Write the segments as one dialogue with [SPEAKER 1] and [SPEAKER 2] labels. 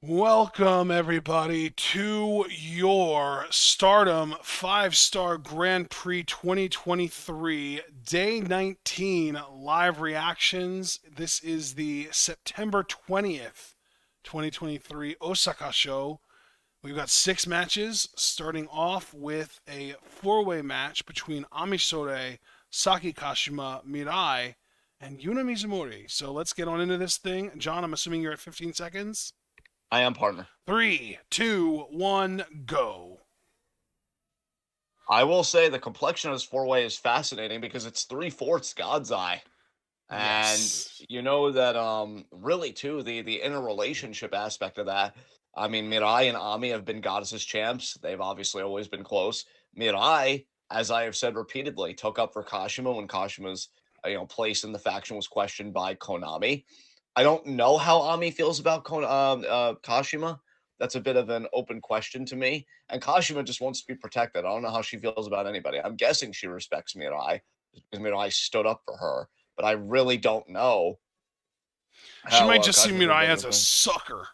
[SPEAKER 1] Welcome, everybody, to your Stardom 5-Star Grand Prix 2023 Day 19 live reactions. This is the September 20th, 2023 Osaka show. We've got 6 matches, starting off with a four-way match between Amisore, Saki Kashima, Mirai, and Yuna Mizumori. So let's get on into this thing. John, I'm assuming you're at 15 seconds.
[SPEAKER 2] I am, partner.
[SPEAKER 1] Three, two, one, go.
[SPEAKER 2] I will say the complexion of this four-way is fascinating because it's three-fourths God's Eye. And
[SPEAKER 1] Yes.
[SPEAKER 2] you know that really too, the interrelationship aspect of that. I mean, Mirai and Ami have been goddesses champs. They've obviously always been close. Mirai, as I have said repeatedly, took up for Kashima when Kashima's place in the faction was questioned by Konami. I don't know how Ami feels about Kashima. That's a bit of an open question to me. And Kashima just wants to be protected. I don't know how she feels about anybody. I'm guessing she respects Mirai because Mirai stood up for her, but I really don't know
[SPEAKER 1] She
[SPEAKER 2] how
[SPEAKER 1] might just see
[SPEAKER 2] Kashima feels
[SPEAKER 1] Mirai
[SPEAKER 2] about
[SPEAKER 1] as
[SPEAKER 2] the
[SPEAKER 1] a
[SPEAKER 2] thing.
[SPEAKER 1] sucker.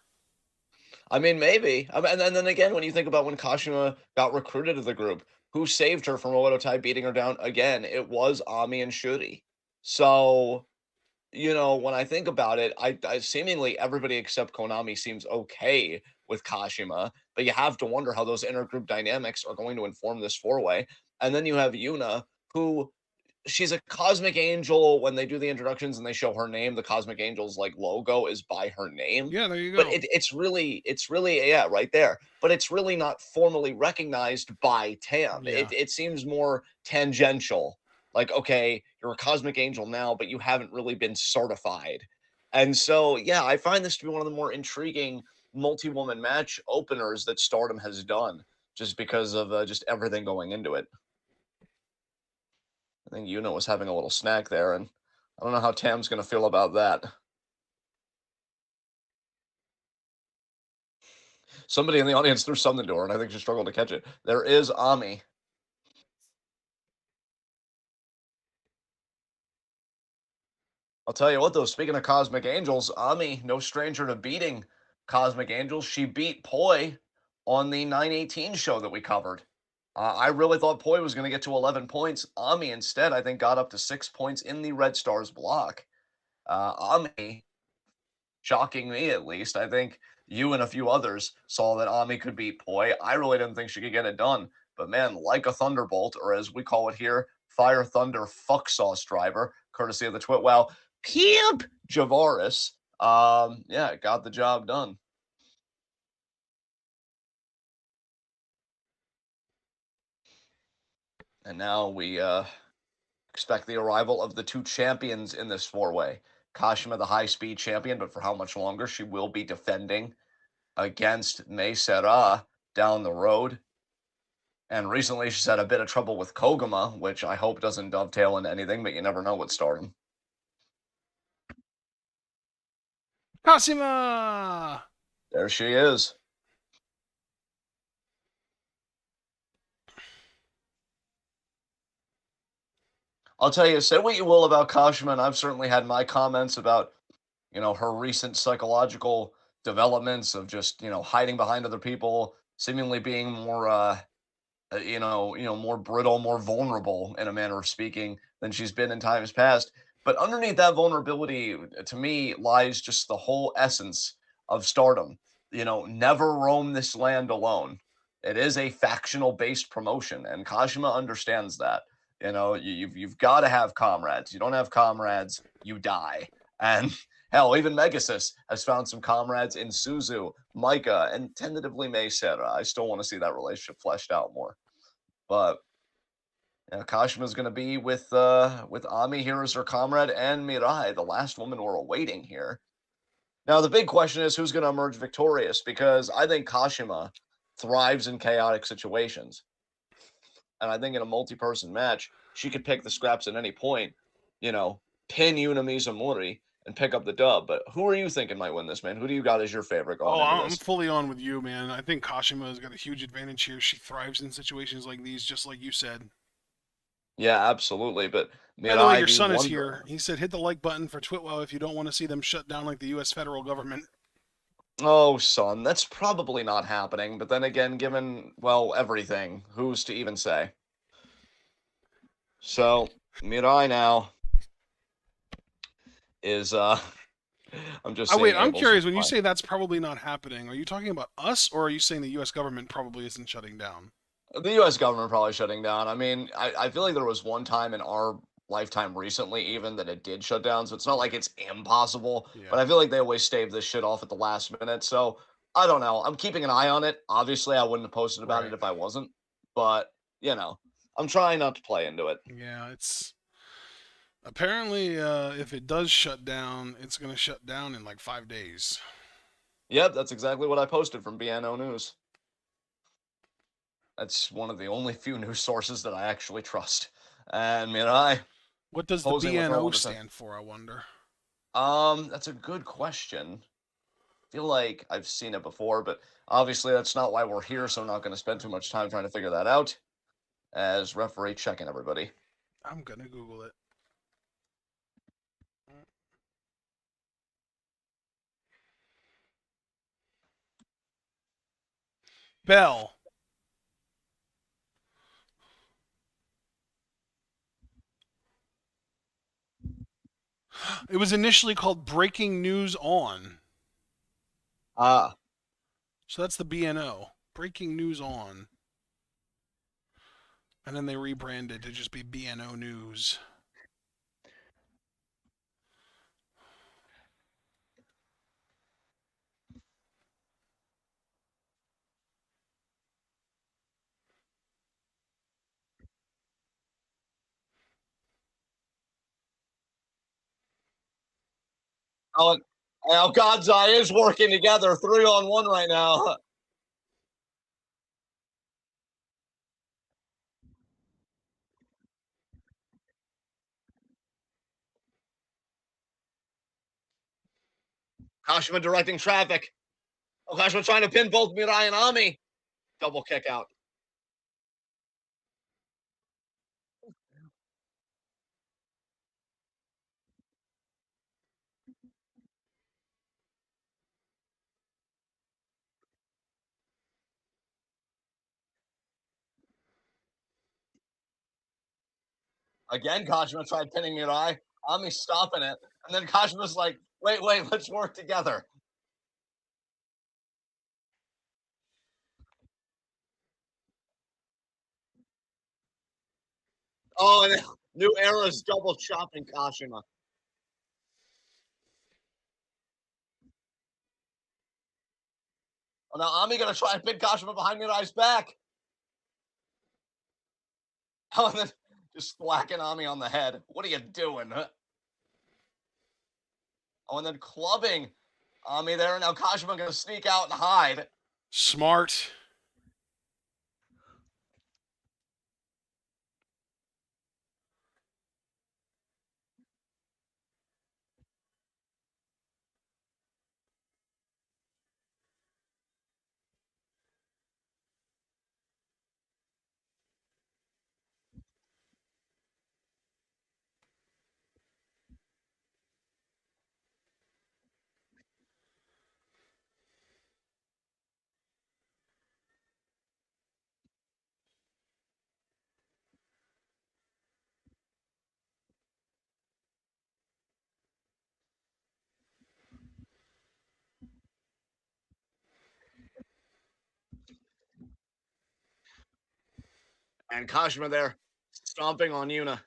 [SPEAKER 2] I mean, maybe. I mean, and then again, when you think about when Kashima got recruited to the group, who saved her from Oedo beating her down again? It was Ami and Shuri. So when I think about it, I seemingly everybody except Konami seems okay with Kashima, but you have to wonder how those intergroup dynamics are going to inform this four-way. And then you have Yuna, who she's a cosmic angel. When they do the introductions and they show her name, the cosmic angel's like logo is by her name.
[SPEAKER 1] Yeah, there you
[SPEAKER 2] But
[SPEAKER 1] go.
[SPEAKER 2] it's really yeah, right there. But it's really not formally recognized by TAM.
[SPEAKER 1] Yeah.
[SPEAKER 2] It seems more tangential. Like, okay, you're a cosmic angel now, but you haven't really been certified. And so, yeah, I find this to be one of the more intriguing multi-woman match openers that Stardom has done, just because of just everything going into it. I think Yuna was having a little snack there, and I don't know how Tam's going to feel about that. Somebody in the audience threw something to her, and I think she struggled to catch it. There is Ami. I'll tell you what, though, speaking of Cosmic Angels, Ami, no stranger to beating Cosmic Angels. She beat Poi on the 918 show that we covered. I really thought Poi was going to get to 11 points. Ami, instead, I think, got up to 6 points in the Red Stars block. Ami, shocking me at least. I think you and a few others saw that Ami could beat Poi. I really didn't think she could get it done. But man, like a thunderbolt, or as we call it here, Fire Thunder Fuck Sauce Driver, courtesy of the Twit Wow, Pimp Javaris. Yeah, got the job done. And now we expect the arrival of the two champions in this four-way. Kashima, the high-speed champion, but for how much longer? She will be defending against Mei Serra down the road. And recently she's had a bit of trouble with Koguma, which I hope doesn't dovetail into anything, but you never know what's starting.
[SPEAKER 1] Kasima!
[SPEAKER 2] There she is. I'll tell you, say what you will about Kashima, and I've certainly had my comments about, her recent psychological developments of just, hiding behind other people, seemingly being more more brittle, more vulnerable in a manner of speaking than she's been in times past. But underneath that vulnerability, to me, lies just the whole essence of Stardom. Never roam this land alone. It is a factional based promotion, and Kashima understands that. You've got to have comrades. You don't have comrades, you die. And hell, even Megasis has found some comrades in Suzu, Micah, and tentatively Mei Serra. I still want to see that relationship fleshed out more. But Kashima is going to be with Ami here as her comrade and Mirai, the last woman we're awaiting here. Now the big question is who's going to emerge victorious, because I think Kashima thrives in chaotic situations, and I think in a multi-person match she could pick the scraps at any point, you know, pin Yuna Mizumori and pick up the dub. But who are you thinking might win this, man? Who do you got as your favorite going
[SPEAKER 1] Oh,
[SPEAKER 2] into
[SPEAKER 1] I'm
[SPEAKER 2] this?
[SPEAKER 1] fully on with you, man. I think Kashima has got a huge advantage here. She thrives in situations like these, just like you said.
[SPEAKER 2] Yeah, absolutely. But
[SPEAKER 1] By the way,
[SPEAKER 2] Mirai,
[SPEAKER 1] your
[SPEAKER 2] do
[SPEAKER 1] son is
[SPEAKER 2] wonder.
[SPEAKER 1] here. He said hit the like button for Twitwell if you don't want to see them shut down like the U.S. federal government.
[SPEAKER 2] Oh, son, that's probably not happening. But then again, given, well, everything, who's to even say? So, Mirai now is, I'm just
[SPEAKER 1] Oh, wait,
[SPEAKER 2] seeing
[SPEAKER 1] I'm
[SPEAKER 2] Abel's
[SPEAKER 1] curious. When you
[SPEAKER 2] reply.
[SPEAKER 1] say that's probably not happening, are you talking about us, or are you saying the U.S. government probably isn't shutting down?
[SPEAKER 2] The U.S. government probably shutting down. I mean, I feel like there was one time in our lifetime recently, even that it did shut down. So it's not like it's impossible, but
[SPEAKER 1] Yeah.
[SPEAKER 2] I feel like they always stave this shit off at the last minute. So I don't know. I'm keeping an eye on it. Obviously, I wouldn't have posted about it
[SPEAKER 1] Right.
[SPEAKER 2] if I wasn't, but you know, I'm trying not to play into it.
[SPEAKER 1] Yeah, it's apparently if it does shut down, it's going to shut down in like 5 days.
[SPEAKER 2] Yep, that's exactly what I posted from BNO News. That's one of the only few news sources that I actually trust. And I
[SPEAKER 1] What does the
[SPEAKER 2] posing with her
[SPEAKER 1] BNO
[SPEAKER 2] 100%.
[SPEAKER 1] stand for, I wonder?
[SPEAKER 2] That's a good question. Feel like I've seen it before, but obviously that's not why we're here, so I'm not going to spend too much time trying to figure that out. As referee checking everybody.
[SPEAKER 1] I'm going to Google it. Bell. It was initially called Breaking News On.
[SPEAKER 2] Ah,
[SPEAKER 1] So that's the BNO. Breaking News On. And then they rebranded to just be BNO News.
[SPEAKER 2] oh, now God's Eye is working together, 3-on-1 right now. Kashima directing traffic. Oh, Kashima trying to pin both Mirai and Ami. Double kick out. Again, Kashima tried pinning Mirai. Ami stopping it. And then Kashima's like, wait, let's work together. Oh, and New Era's double chopping Kashima. Oh, now Ami gonna try and pin Kashima behind Mirai's back. Oh, and then just whacking Ami on the head. What are you doing? Huh? Oh, and then clubbing Ami there. Now Kashima gonna sneak out and hide.
[SPEAKER 1] Smart.
[SPEAKER 2] And Kashima there stomping on Yuna.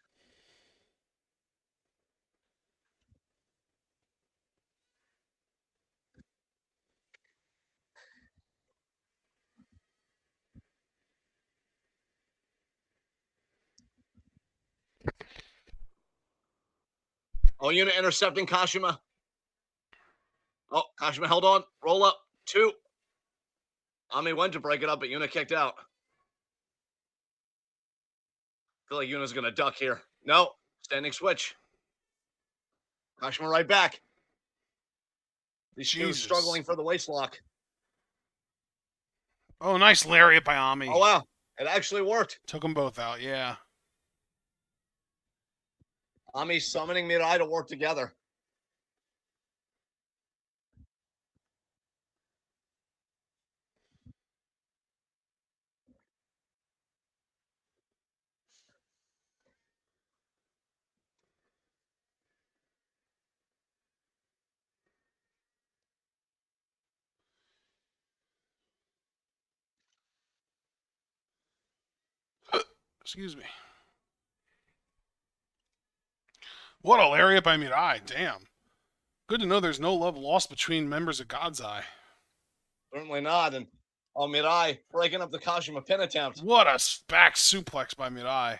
[SPEAKER 2] Oh, Yuna intercepting Kashima. Oh, Kashima held on. Roll up. 2. Ami went to break it up, but Yuna kicked out. Feel like Yuna's gonna duck here. No. Standing switch. Kashima right back. These two
[SPEAKER 1] Jesus.
[SPEAKER 2] struggling for the waist lock.
[SPEAKER 1] Oh, nice lariat by
[SPEAKER 2] Oh,
[SPEAKER 1] Ami.
[SPEAKER 2] wow. It actually worked.
[SPEAKER 1] Took them both out, yeah.
[SPEAKER 2] Ami summoning Mirai to work together.
[SPEAKER 1] Excuse me. What a lariat by Mirai. Damn. Good to know there's no love lost between members of God's Eye.
[SPEAKER 2] Certainly not. And Mirai breaking up the Kashima pin attempt.
[SPEAKER 1] What a back suplex by Mirai.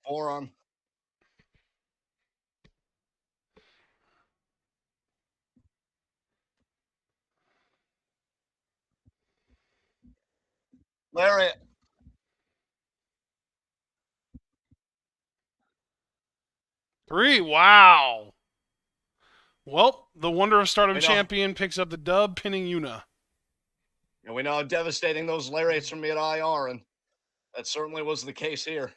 [SPEAKER 2] Forearm. Lariat.
[SPEAKER 1] 3. Wow. Well, the Wonder of Stardom
[SPEAKER 2] We know.
[SPEAKER 1] champion picks up the dub, pinning Yuna.
[SPEAKER 2] And we know how devastating those lariats from Mirai are, and that certainly was the case here.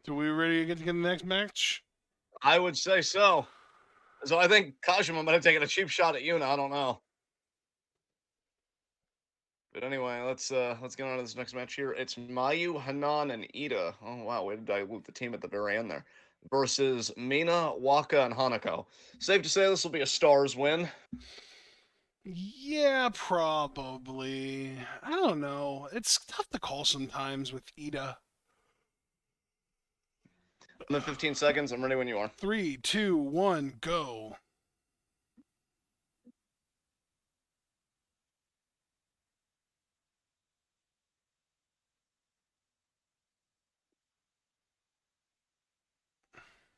[SPEAKER 1] So we ready to get to the next match?
[SPEAKER 2] I would say so. So I think Kashima might have taken a cheap shot at Yuna. I don't know. But anyway, let's get on to this next match here. It's Mayu, Hanan, and Ida. Oh wow, way to dilute the team at the very end there. Versus Mina, Waka, and Hanako. Safe to say this will be a Stars win.
[SPEAKER 1] Yeah, probably. I don't know. It's tough to call sometimes with Ida.
[SPEAKER 2] And then 15 seconds. I'm ready when you are.
[SPEAKER 1] 3, 2, 1, go.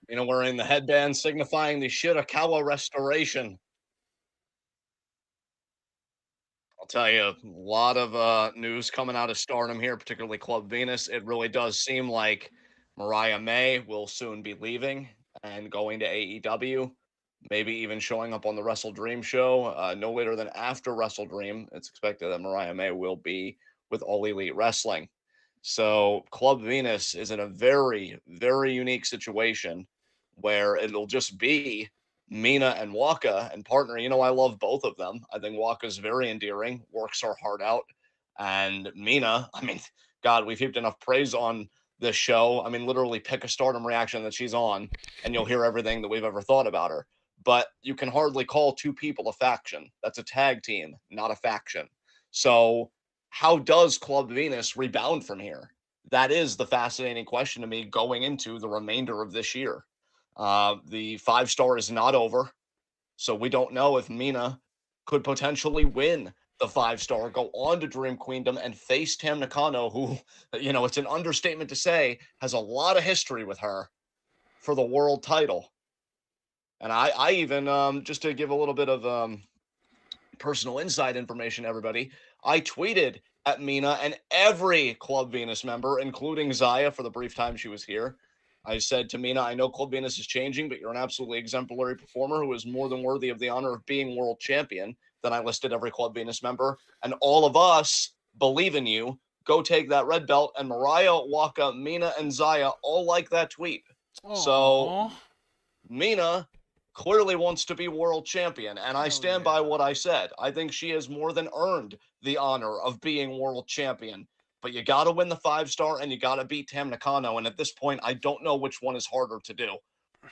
[SPEAKER 2] Wearing the headband signifying the Shirakawa restoration. I'll tell you, a lot of news coming out of Stardom here, particularly Club Venus. It really does seem like Mariah May will soon be leaving and going to AEW, maybe even showing up on the Wrestle Dream show no later than after Wrestle Dream. It's expected that Mariah May will be with All Elite Wrestling. So Club Venus is in a very, very unique situation where it'll just be Mina and Waka and partner. I love both of them. I think Waka's very endearing, works her heart out. And Mina, I mean, God, we've heaped enough praise on this show. I mean, literally pick a Stardom reaction that she's on, and you'll hear everything that we've ever thought about her. But you can hardly call two people a faction. That's a tag team, not a faction. So, how does Club Venus rebound from here? That is the fascinating question to me going into the remainder of this year. The 5-star is not over, so we don't know if Mina could potentially win the 5-star, go on to Dream Queendom, and face Tam Nakano, who, it's an understatement to say, has a lot of history with her for the world title. And I even, just to give a little bit of personal inside information, everybody, I tweeted at Mina and every Club Venus member, including Zaya for the brief time she was here. I said to Mina, I know Club Venus is changing, but you're an absolutely exemplary performer who is more than worthy of the honor of being world champion. Then I listed every Club Venus member, and all of us believe in you. Go take that red belt. And Mariah, Waka, Mina, and Zaya all like that tweet.
[SPEAKER 1] Aww.
[SPEAKER 2] So Mina clearly wants to be world champion, and I stand by what I said. I think she has more than earned the honor of being world champion. But you got to win the 5-star, and you got to beat Tam Nakano. And at this point, I don't know which one is harder to do,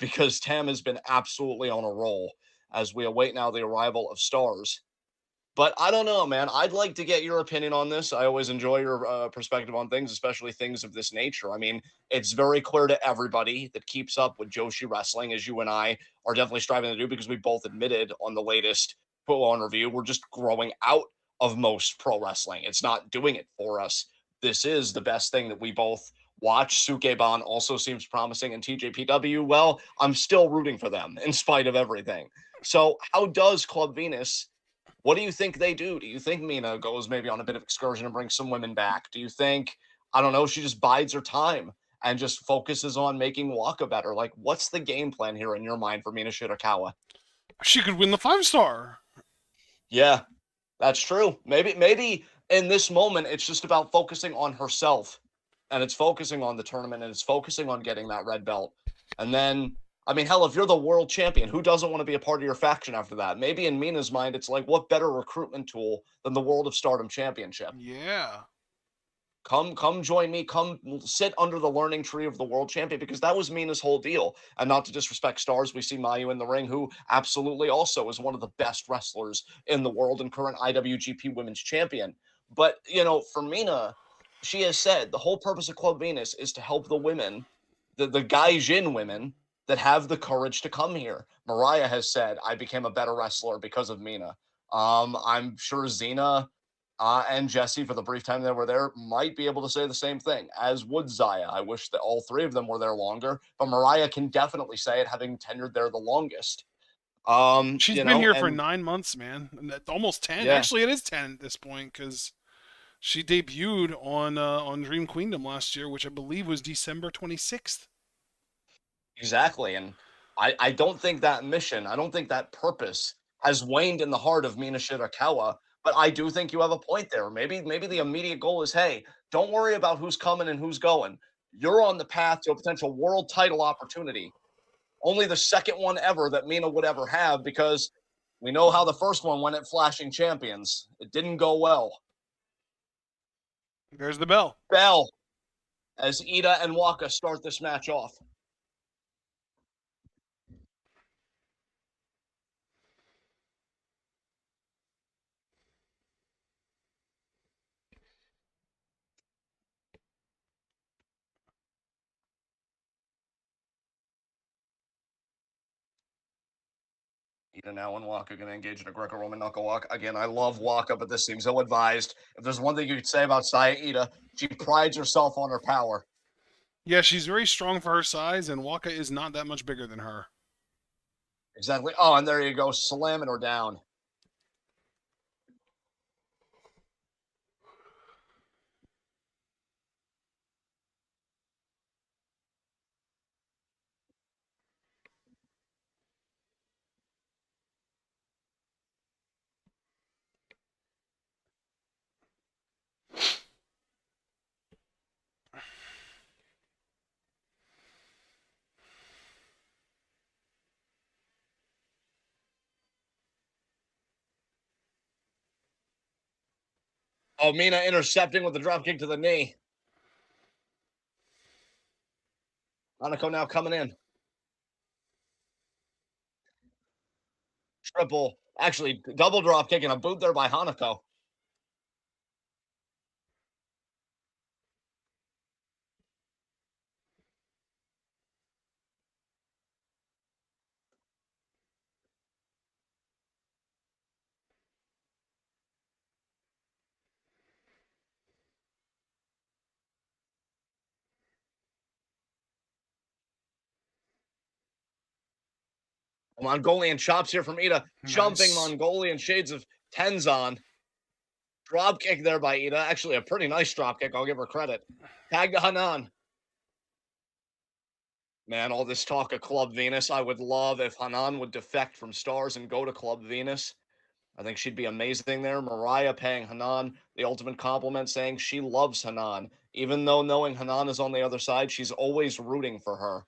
[SPEAKER 2] because Tam has been absolutely on a roll as we await now the arrival of Stars. But I don't know, man. I'd like to get your opinion on this. I always enjoy your perspective on things, especially things of this nature. I mean, it's very clear to everybody that keeps up with Joshi wrestling, as you and I are definitely striving to do, because we both admitted on the latest full-on review, we're just growing out of most pro wrestling. It's not doing it for us. This is the best thing that we both watch. Sukeban also seems promising, and TJPW, well, I'm still rooting for them in spite of everything. So, how does Club Venus, what do you think they do? Do you think Mina goes maybe on a bit of excursion and brings some women back? Do you think, I don't know, she just bides her time and just focuses on making Waka better? Like, what's the game plan here in your mind for Mina Shirakawa?
[SPEAKER 1] She could win the 5 star.
[SPEAKER 2] Yeah, that's true. Maybe in this moment, it's just about focusing on herself, and it's focusing on the tournament, and it's focusing on getting that red belt. And then, I mean, hell, if you're the world champion, who doesn't want to be a part of your faction after that? Maybe in Mina's mind, it's like, what better recruitment tool than the World of Stardom Championship?
[SPEAKER 1] Yeah.
[SPEAKER 2] Come join me. Come sit under the learning tree of the world champion, because that was Mina's whole deal. And not to disrespect stars, we see Mayu in the ring, who absolutely also is one of the best wrestlers in the world and current IWGP Women's Champion. But for Mina, she has said the whole purpose of Club Venus is to help the women, the Gaijin women that have the courage to come here. Mariah has said, "I became a better wrestler because of Mina." I'm sure Xena and Jesse, for the brief time they were there, might be able to say the same thing, as would Zaya. I wish that all three of them were there longer, but Mariah can definitely say it, having tenured there the longest.
[SPEAKER 1] She's been here for
[SPEAKER 2] And
[SPEAKER 1] 9 months, man. Almost 10.
[SPEAKER 2] yeah,
[SPEAKER 1] Actually, it is 10 at this point because she debuted on Dream Queendom last year, which I believe was December 26th.
[SPEAKER 2] exactly. And I don't think that mission, I don't think that purpose has waned in the heart of Mina Shirakawa. But I do think you have a point there. Maybe the immediate goal is, hey, don't worry about who's coming and who's going. You're on the path to a potential world title opportunity. Only the second one ever that Mina would ever have, because we know how the first one went at Flashing Champions. It didn't go well.
[SPEAKER 1] There's the bell.
[SPEAKER 2] Bell, as Ida and Waka start this match off. Ida now and Waka going to engage in a Greco-Roman knuckle walk. Again, I love Waka, but this seems ill-advised. If there's one thing you could say about Saya Ida, she prides herself on her power.
[SPEAKER 1] Yeah, she's very strong for her size, and Waka is not that much bigger than her.
[SPEAKER 2] Exactly. Oh, and there you go, slamming her down. Oh, Mina intercepting with the drop kick to the knee. Hanako now coming in. Triple, actually, double drop kick and a boot there by Hanako. Mongolian chops here from Ida. Jumping
[SPEAKER 1] Nice.
[SPEAKER 2] Mongolian shades of Tenzan. Drop kick there by Ida. Actually, a pretty nice drop kick. I'll give her credit. Tag to Hanan. Man, all this talk of Club Venus. I would love if Hanan would defect from Stars and go to Club Venus. I think she'd be amazing there. Mariah paying Hanan the ultimate compliment, saying she loves Hanan. Even though knowing Hanan is on the other side, she's always rooting for her.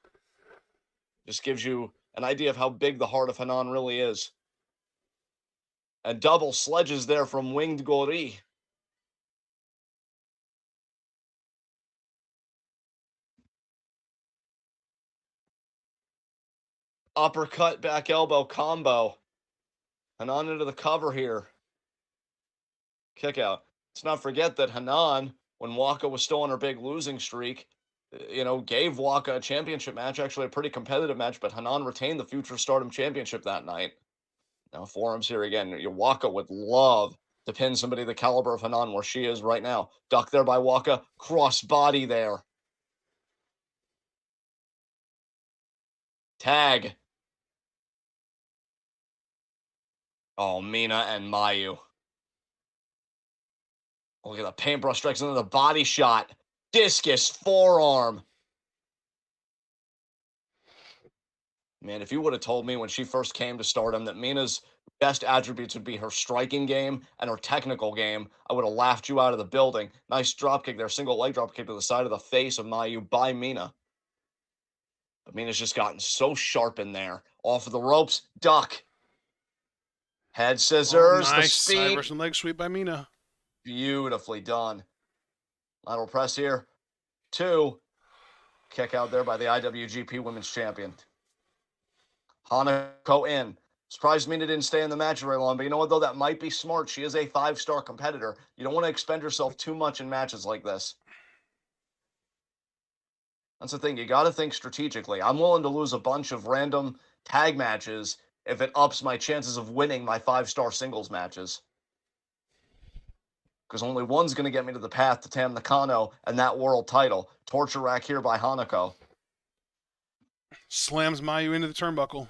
[SPEAKER 2] Just gives you an idea of how big the heart of Hanan really is. And double sledges there from Winged Gori. Uppercut back elbow combo. Hanan into the cover here. kick out. Let's not forget that Hanan, when Waka was still on her big losing streak, gave Waka a championship match, actually a pretty competitive match, but Hanan retained the Future Stardom Championship that night. Now, forums here again. Waka would love to pin somebody the caliber of Hanan where she is right now. Duck there by Waka, cross body there. Tag. Oh, Mina and Mayu. Look at the paintbrush strikes into the body shot. Discus forearm. Man, if you would have told me when she first came to Stardom that Mina's best attributes would be her striking game and her technical game, I would have laughed you out of the building. Nice dropkick there, single leg dropkick to the side of the face of Mayu by Mina. But Mina's just gotten so sharp in there. Off of the ropes, duck. Head scissors, the
[SPEAKER 1] Nice side
[SPEAKER 2] speed.
[SPEAKER 1] Russian leg sweep by Mina.
[SPEAKER 2] Beautifully done. Lateral press here. 2. Kick out there by the IWGP Women's Champion. Hanako in. Surprised Mina didn't stay in the match very long, but you know what, though? That might be smart. She is a 5-star competitor. You don't want to expend yourself too much in matches like this. That's the thing. You got to think strategically. I'm willing to lose a bunch of random tag matches if it ups my chances of winning my 5-star singles matches. Because only one's going to get me to the path to Tam Nakano and that world title. Torture rack here by Hanako.
[SPEAKER 1] Slams Mayu into the turnbuckle.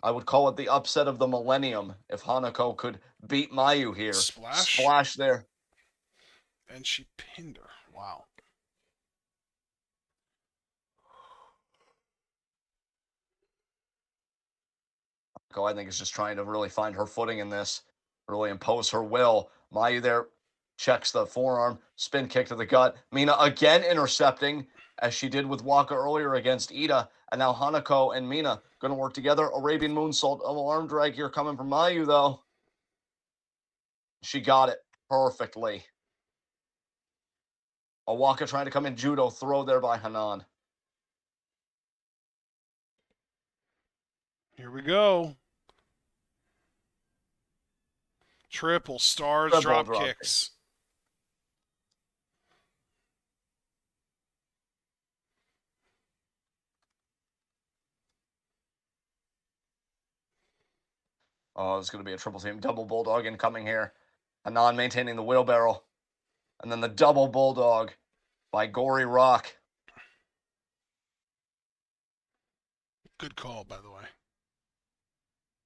[SPEAKER 2] I would call it the upset of the millennium if Hanako could beat Mayu here.
[SPEAKER 1] Splash.
[SPEAKER 2] Splash there.
[SPEAKER 1] And she pinned her. Wow.
[SPEAKER 2] I think is just trying to really find her footing in this, really impose her will. Mayu there checks the forearm, spin kick to the gut. Mina again intercepting, as she did with Waka earlier against Ida. And now Hanako and Mina going to work together. Arabian moonsault, arm drag here coming from Mayu, though. She got it perfectly. Waka trying to come in judo throw there by Hanan.
[SPEAKER 1] Here we go. Triple stars, drop kicks.
[SPEAKER 2] Oh, it's going to be a triple team. Double bulldog incoming here. Hanan maintaining the wheelbarrow. And then the double bulldog by Gory Rock.
[SPEAKER 1] Good call, by the way.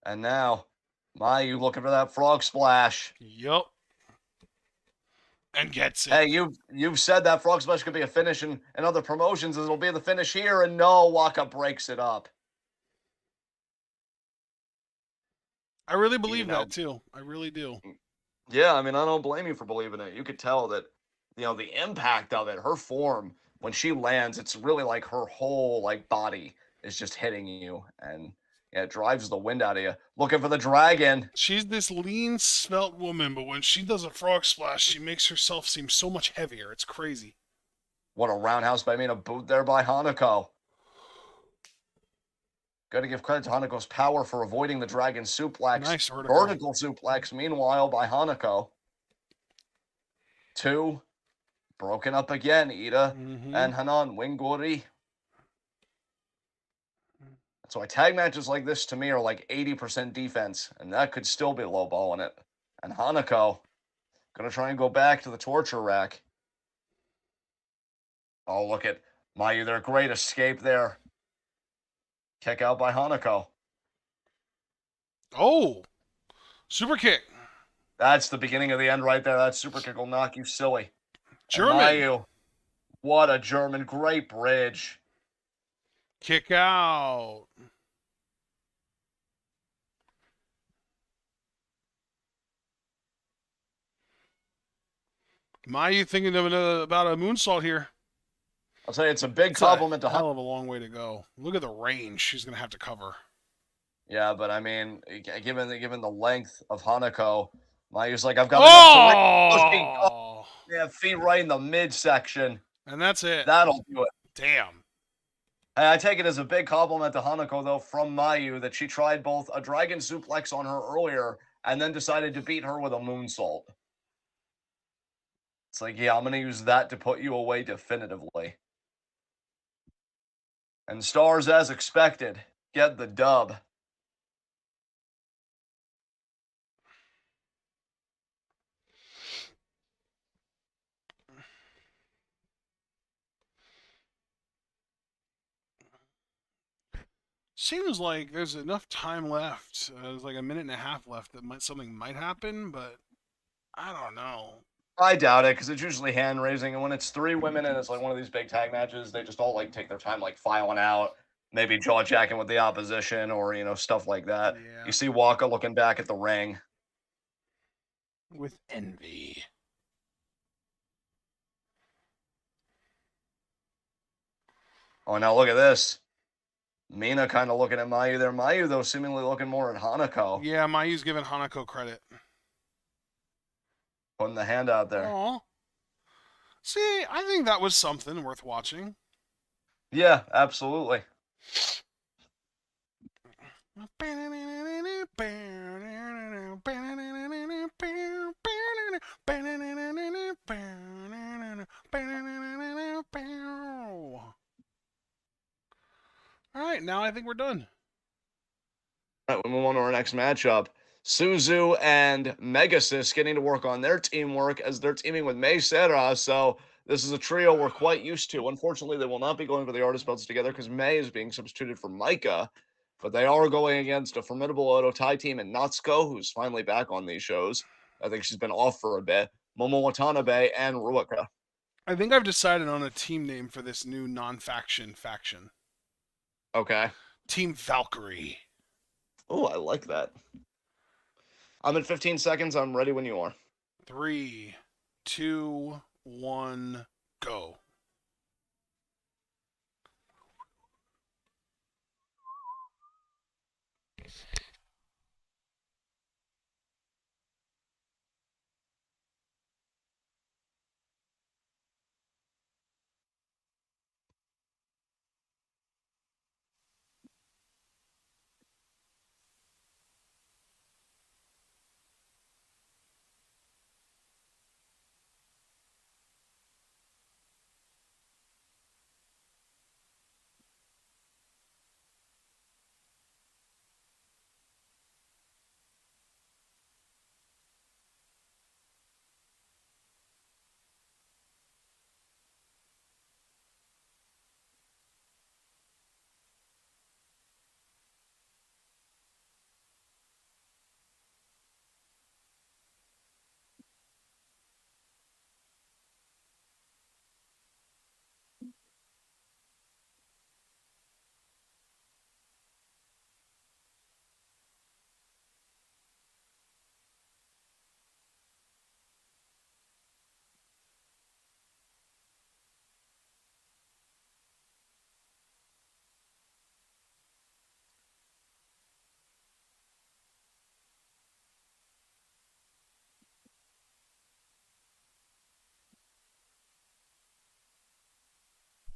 [SPEAKER 2] And now, Mayu looking for that frog splash.
[SPEAKER 1] Yup. And gets it.
[SPEAKER 2] Hey, you've said that frog splash could be a finish in other promotions. It'll be the finish here, and no, Waka breaks it up.
[SPEAKER 1] I really believe that, too. I really do.
[SPEAKER 2] Yeah, I mean, I don't blame you for believing it. You could tell that, the impact of it, her form, when she lands, it's really like her whole, body is just hitting you, and yeah, it drives the wind out of you. Looking for the dragon.
[SPEAKER 1] She's this lean, svelte woman, but when she does a frog splash, she makes herself seem so much heavier. It's crazy.
[SPEAKER 2] What a roundhouse by Mina. Boot there by Hanako. Got to give credit to Hanako's power for avoiding the dragon suplex.
[SPEAKER 1] Nice
[SPEAKER 2] vertical suplex, meanwhile, by Hanako. 2. Broken up again, Ida and Hanan. Wingori. That's why tag matches like this, to me, are like 80% defense, and that could still be lowballing it. And Hanako going to try and go back to the torture rack. Oh, look at Mayu there. Great escape there. Kick out by Hanako.
[SPEAKER 1] Oh, super kick.
[SPEAKER 2] That's the beginning of the end right there. That super kick will knock you silly.
[SPEAKER 1] German.
[SPEAKER 2] Mayu, what a German. Great bridge.
[SPEAKER 1] Kick out. Mayu thinking of about a moonsault here.
[SPEAKER 2] I'll tell you, it's a big compliment to
[SPEAKER 1] hell of a long way to go. Look at the range she's going to have to cover.
[SPEAKER 2] Yeah, but I mean, given the length of Hanako, Mayu's like, I've got feet right in the midsection.
[SPEAKER 1] And that's it.
[SPEAKER 2] That'll do it.
[SPEAKER 1] Damn.
[SPEAKER 2] I take it as a big compliment to Hanako, though, from Mayu, that she tried both a dragon suplex on her earlier and then decided to beat her with a moonsault. It's like, yeah, I'm gonna use that to put you away definitively. And Stars, as expected, get the dub.
[SPEAKER 1] Seems like there's enough time left. There's like a minute and a half left that something might happen, but I don't know.
[SPEAKER 2] I doubt it because it's usually hand raising, and when it's three women and it's like one of these big tag matches, they just all like take their time like filing out, maybe jaw jacking with the opposition or stuff like that. You
[SPEAKER 1] Yeah,
[SPEAKER 2] see Waka looking back at the ring.
[SPEAKER 1] with envy.
[SPEAKER 2] Oh, now look at this. Mina kind of looking at Mayu there. Mayu though seemingly looking more at Hanako,
[SPEAKER 1] Yeah, Mayu's giving Hanako credit.
[SPEAKER 2] putting the hand out there.
[SPEAKER 1] Oh, see, I think that was something worth watching.
[SPEAKER 2] Yeah, absolutely.
[SPEAKER 1] All right, now I think we're done.
[SPEAKER 2] All right, we move on to our next matchup. Suzu and Megasis getting to work on their teamwork as they're teaming with Mei Serra. So this is a trio we're quite used to. Unfortunately, they will not be going for the artist belts together because Mei is being substituted for Micah. But they are going against a formidable Odo Tai team in Natsuko, who's finally back on these shows. I think she's been off for a bit. Momo Watanabe and Ruaka.
[SPEAKER 1] I think I've decided on a team name for this new non-faction faction.
[SPEAKER 2] Okay.
[SPEAKER 1] Team Valkyrie.
[SPEAKER 2] Oh, I like that. I'm at 15 seconds. I'm ready when you are.
[SPEAKER 1] 3, 2, 1, go.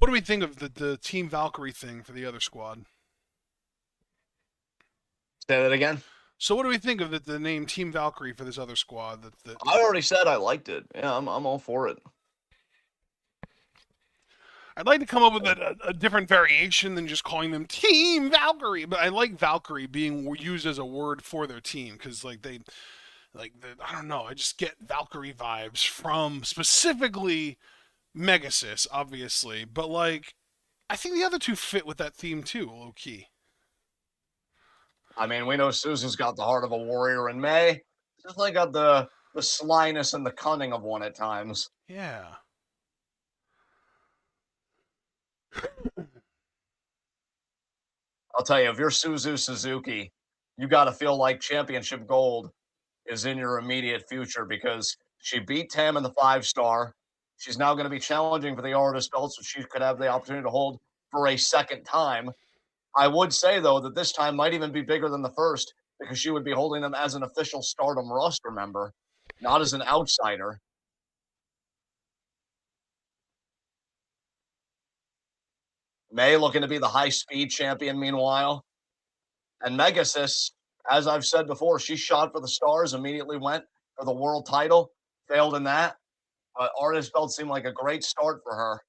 [SPEAKER 1] What do we think of the Team Valkyrie thing for the other squad?
[SPEAKER 2] Say that again.
[SPEAKER 1] So what do we think of the name Team Valkyrie for this other squad?
[SPEAKER 2] I already said I liked it. Yeah, I'm all for it.
[SPEAKER 1] I'd like to come up with a different variation than just calling them Team Valkyrie, but I like Valkyrie being used as a word for their team because I don't know, I just get Valkyrie vibes from specifically Megasis, obviously, but like I think the other two fit with that theme too, low key.
[SPEAKER 2] I mean, we know Susan's got the heart of a warrior, and May just like got the slyness and the cunning of one at times.
[SPEAKER 1] Yeah.
[SPEAKER 2] I'll tell you, if you're Suzu Suzuki, you got to feel like championship gold is in your immediate future because she beat Tam in the 5 star. She's now going to be challenging for the artist belts, which she could have the opportunity to hold for a second time. I would say, though, that this time might even be bigger than the first because she would be holding them as an official Stardom roster member, not as an outsider. May looking to be the high speed champion, meanwhile. And Megasis, as I've said before, she shot for the stars, immediately went for the world title, failed in that. But artist belt seemed like a great start for her.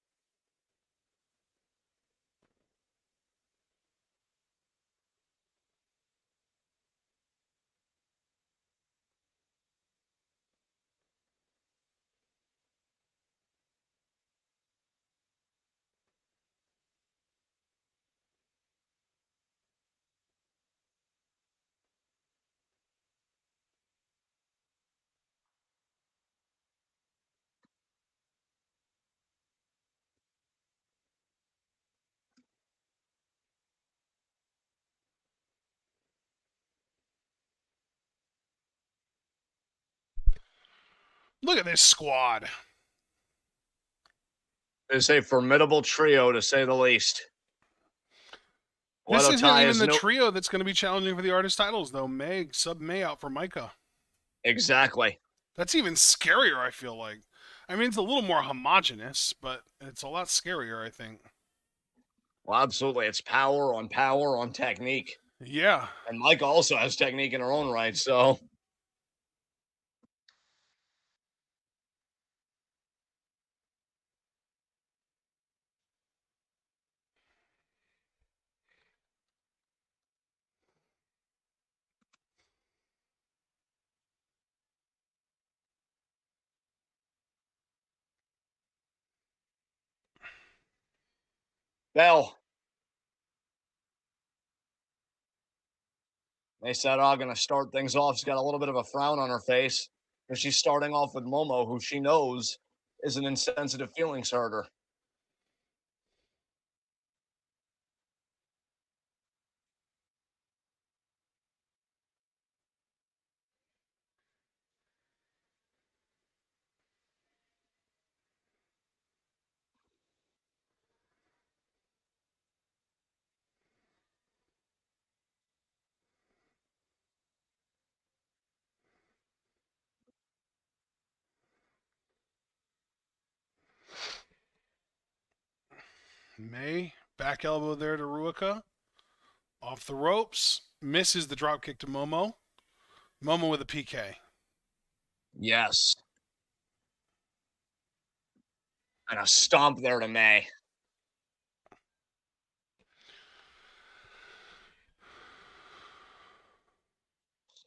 [SPEAKER 1] Look at this squad.
[SPEAKER 2] It's a formidable trio, to say the least.
[SPEAKER 1] This
[SPEAKER 2] Oedo
[SPEAKER 1] isn't
[SPEAKER 2] Tai
[SPEAKER 1] even
[SPEAKER 2] is
[SPEAKER 1] the
[SPEAKER 2] no
[SPEAKER 1] trio that's going to be challenging for the artist titles, though. Meg, sub May out for Micah.
[SPEAKER 2] exactly.
[SPEAKER 1] That's even scarier, I feel like. I mean, it's a little more homogenous, but it's a lot scarier, I think.
[SPEAKER 2] Well, absolutely. It's power on technique.
[SPEAKER 1] Yeah.
[SPEAKER 2] And Micah also has technique in her own right, so Bell. They said, going to start things off. She's got a little bit of a frown on her face because she's starting off with Momo, who she knows is an insensitive feelings herder.
[SPEAKER 1] May, back elbow there to Ruaka. Off the ropes. Misses the drop kick to Momo. Momo with a PK.
[SPEAKER 2] Yes. And a stomp there to May.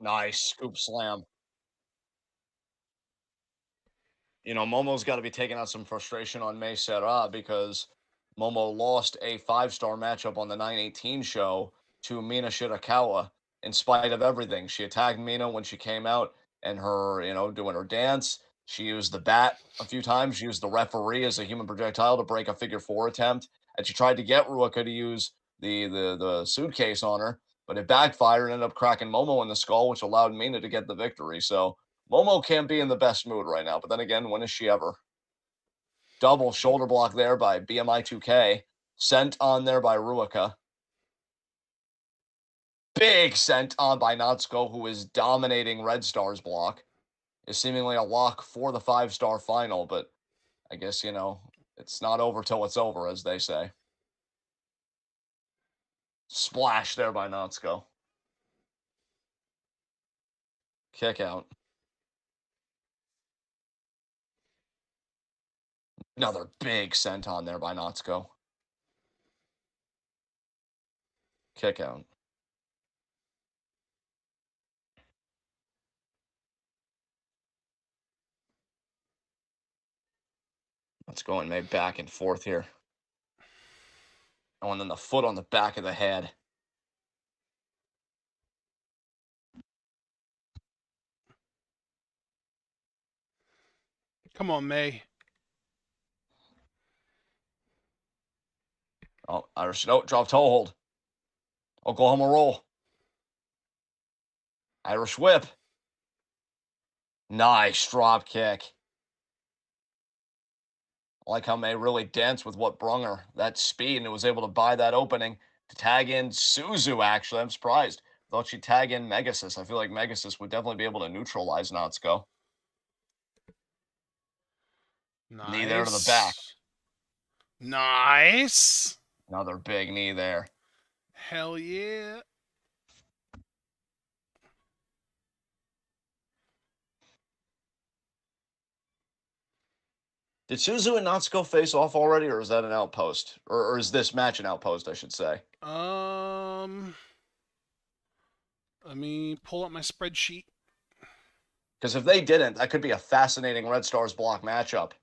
[SPEAKER 2] Nice scoop slam. You know, Momo's got to be taking out some frustration on May Serra because Momo lost a 5-star matchup on the 918 show to Mina Shirakawa in spite of everything. She attacked Mina when she came out and her, doing her dance. She used the bat a few times. She used the referee as a human projectile to break a figure 4 attempt. And she tried to get Ruaka to use the suitcase on her, but it backfired and ended up cracking Momo in the skull, which allowed Mina to get the victory. So Momo can't be in the best mood right now, but then again, when is she ever? Double shoulder block there by BMI 2K. Sent on there by Ruaka. Big sent on by Natsuko, who is dominating Red Star's block. Is seemingly a lock for the 5-star final, but I guess, it's not over till it's over, as they say. Splash there by Natsuko. Kick out. Another big sent on there by Natsuko. Kick out. Let's go and make back and forth here. Oh, and then the foot on the back of the head.
[SPEAKER 1] Come on, May.
[SPEAKER 2] Oh, Irish note, drop toe hold. Oklahoma roll. Irish whip. Nice drop kick. I like how May really danced with what brung her that speed and was able to buy that opening to tag in Suzu, actually. I'm surprised. Thought she'd tag in Megasis. I feel like Megasis would definitely be able to neutralize Natsuko.
[SPEAKER 1] Nice.
[SPEAKER 2] Knee there to the back.
[SPEAKER 1] Nice.
[SPEAKER 2] Another big knee there.
[SPEAKER 1] Hell yeah.
[SPEAKER 2] Did Suzu and Natsuko face off already, or is that an outpost? Or is this match an outpost, I should say?
[SPEAKER 1] Let me pull up my spreadsheet.
[SPEAKER 2] Because if they didn't, that could be a fascinating Red Stars block matchup.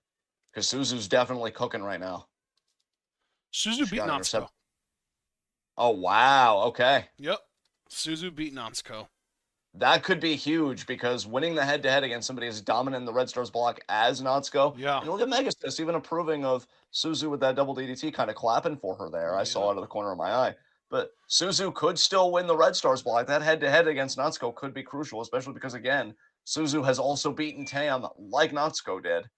[SPEAKER 2] Because Suzu's definitely cooking right now.
[SPEAKER 1] Suzu
[SPEAKER 2] She
[SPEAKER 1] beat
[SPEAKER 2] got
[SPEAKER 1] Natsuko.
[SPEAKER 2] Oh, wow. Okay.
[SPEAKER 1] Yep. Suzu beat Natsuko.
[SPEAKER 2] That could be huge because winning the head-to-head against somebody as dominant in the Red Stars block as Natsuko.
[SPEAKER 1] Yeah.
[SPEAKER 2] And look at Megasys even approving of Suzu with that double DDT, kind of clapping for her there. I saw
[SPEAKER 1] Yeah.
[SPEAKER 2] out of the corner of my eye. But Suzu could still win the Red Stars block. That head-to-head against Natsuko could be crucial, especially because, again, Suzu has also beaten Tam like Natsuko did.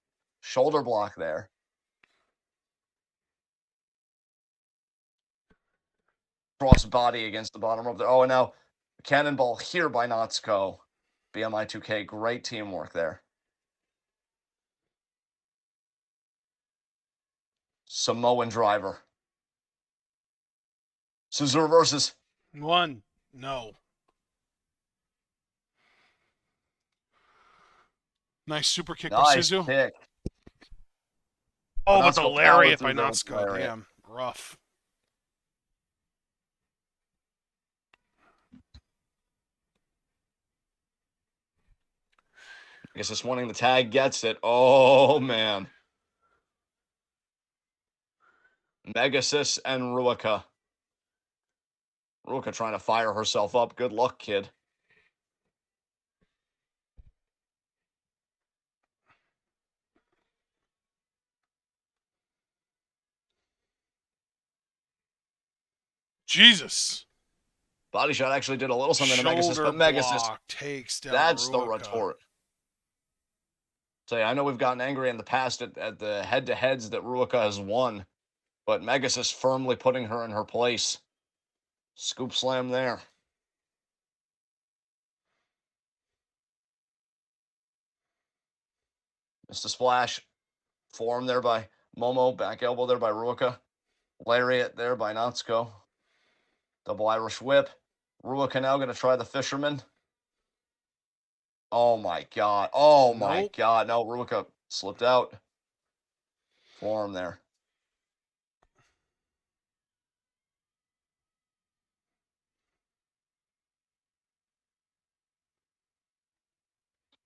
[SPEAKER 2] Shoulder block there. Cross body against the bottom rope there. Oh, and now cannonball here by Natsuko. BMI 2K, great teamwork there. Samoan driver. Suzu reverses.
[SPEAKER 1] One. No. Nice super kick by
[SPEAKER 2] Nice
[SPEAKER 1] Suzu.
[SPEAKER 2] kick.
[SPEAKER 1] Oh, but the
[SPEAKER 2] Natsuko powered
[SPEAKER 1] lariat
[SPEAKER 2] through
[SPEAKER 1] by
[SPEAKER 2] there with the
[SPEAKER 1] Natsuko.
[SPEAKER 2] lariat.
[SPEAKER 1] Damn. Rough.
[SPEAKER 2] I guess just wanting the tag gets it. Oh, man. Megasys and Ruaka. Ruaka trying to fire herself up. Good luck, kid.
[SPEAKER 1] Jesus.
[SPEAKER 2] Body shot actually did a little something to Megasys,
[SPEAKER 1] Shoulder
[SPEAKER 2] but Megasys,
[SPEAKER 1] block takes down
[SPEAKER 2] that's the
[SPEAKER 1] Ruaka.
[SPEAKER 2] retort. So yeah, I know we've gotten angry in the past at the head-to-heads that Ruaka has won, but Megasys firmly putting her in her place. Scoop slam there. Missed a splash. Forearm there by Momo. Back elbow there by Ruaka. Lariat there by Natsuko. Double Irish whip. Ruaka now going to try the fisherman. Oh my god. Oh my
[SPEAKER 1] Nope.
[SPEAKER 2] god. No, Ruaka slipped out. Forearm there.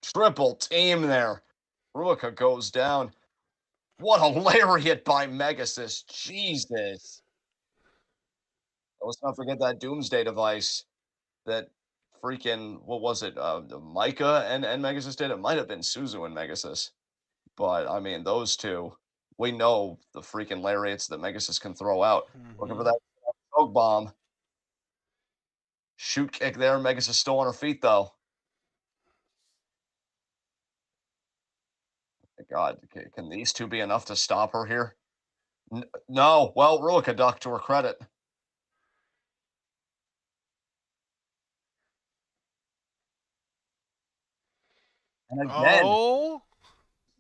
[SPEAKER 2] Triple team there. Ruaka goes down. What a lariat by Megasys. Jesus. Let's not forget that Doomsday device that freaking, what was it? Micah and Megasys did. It might have been Suzu and Megasys. But I mean, those two, we know the freaking lariats that Megasys can throw out. Looking for that choke bomb. Shoot kick there. Megasys still on her feet, though. God, can these two be enough to stop her here? No. Well, Ruaka ducked to her credit. And again,
[SPEAKER 1] Oh.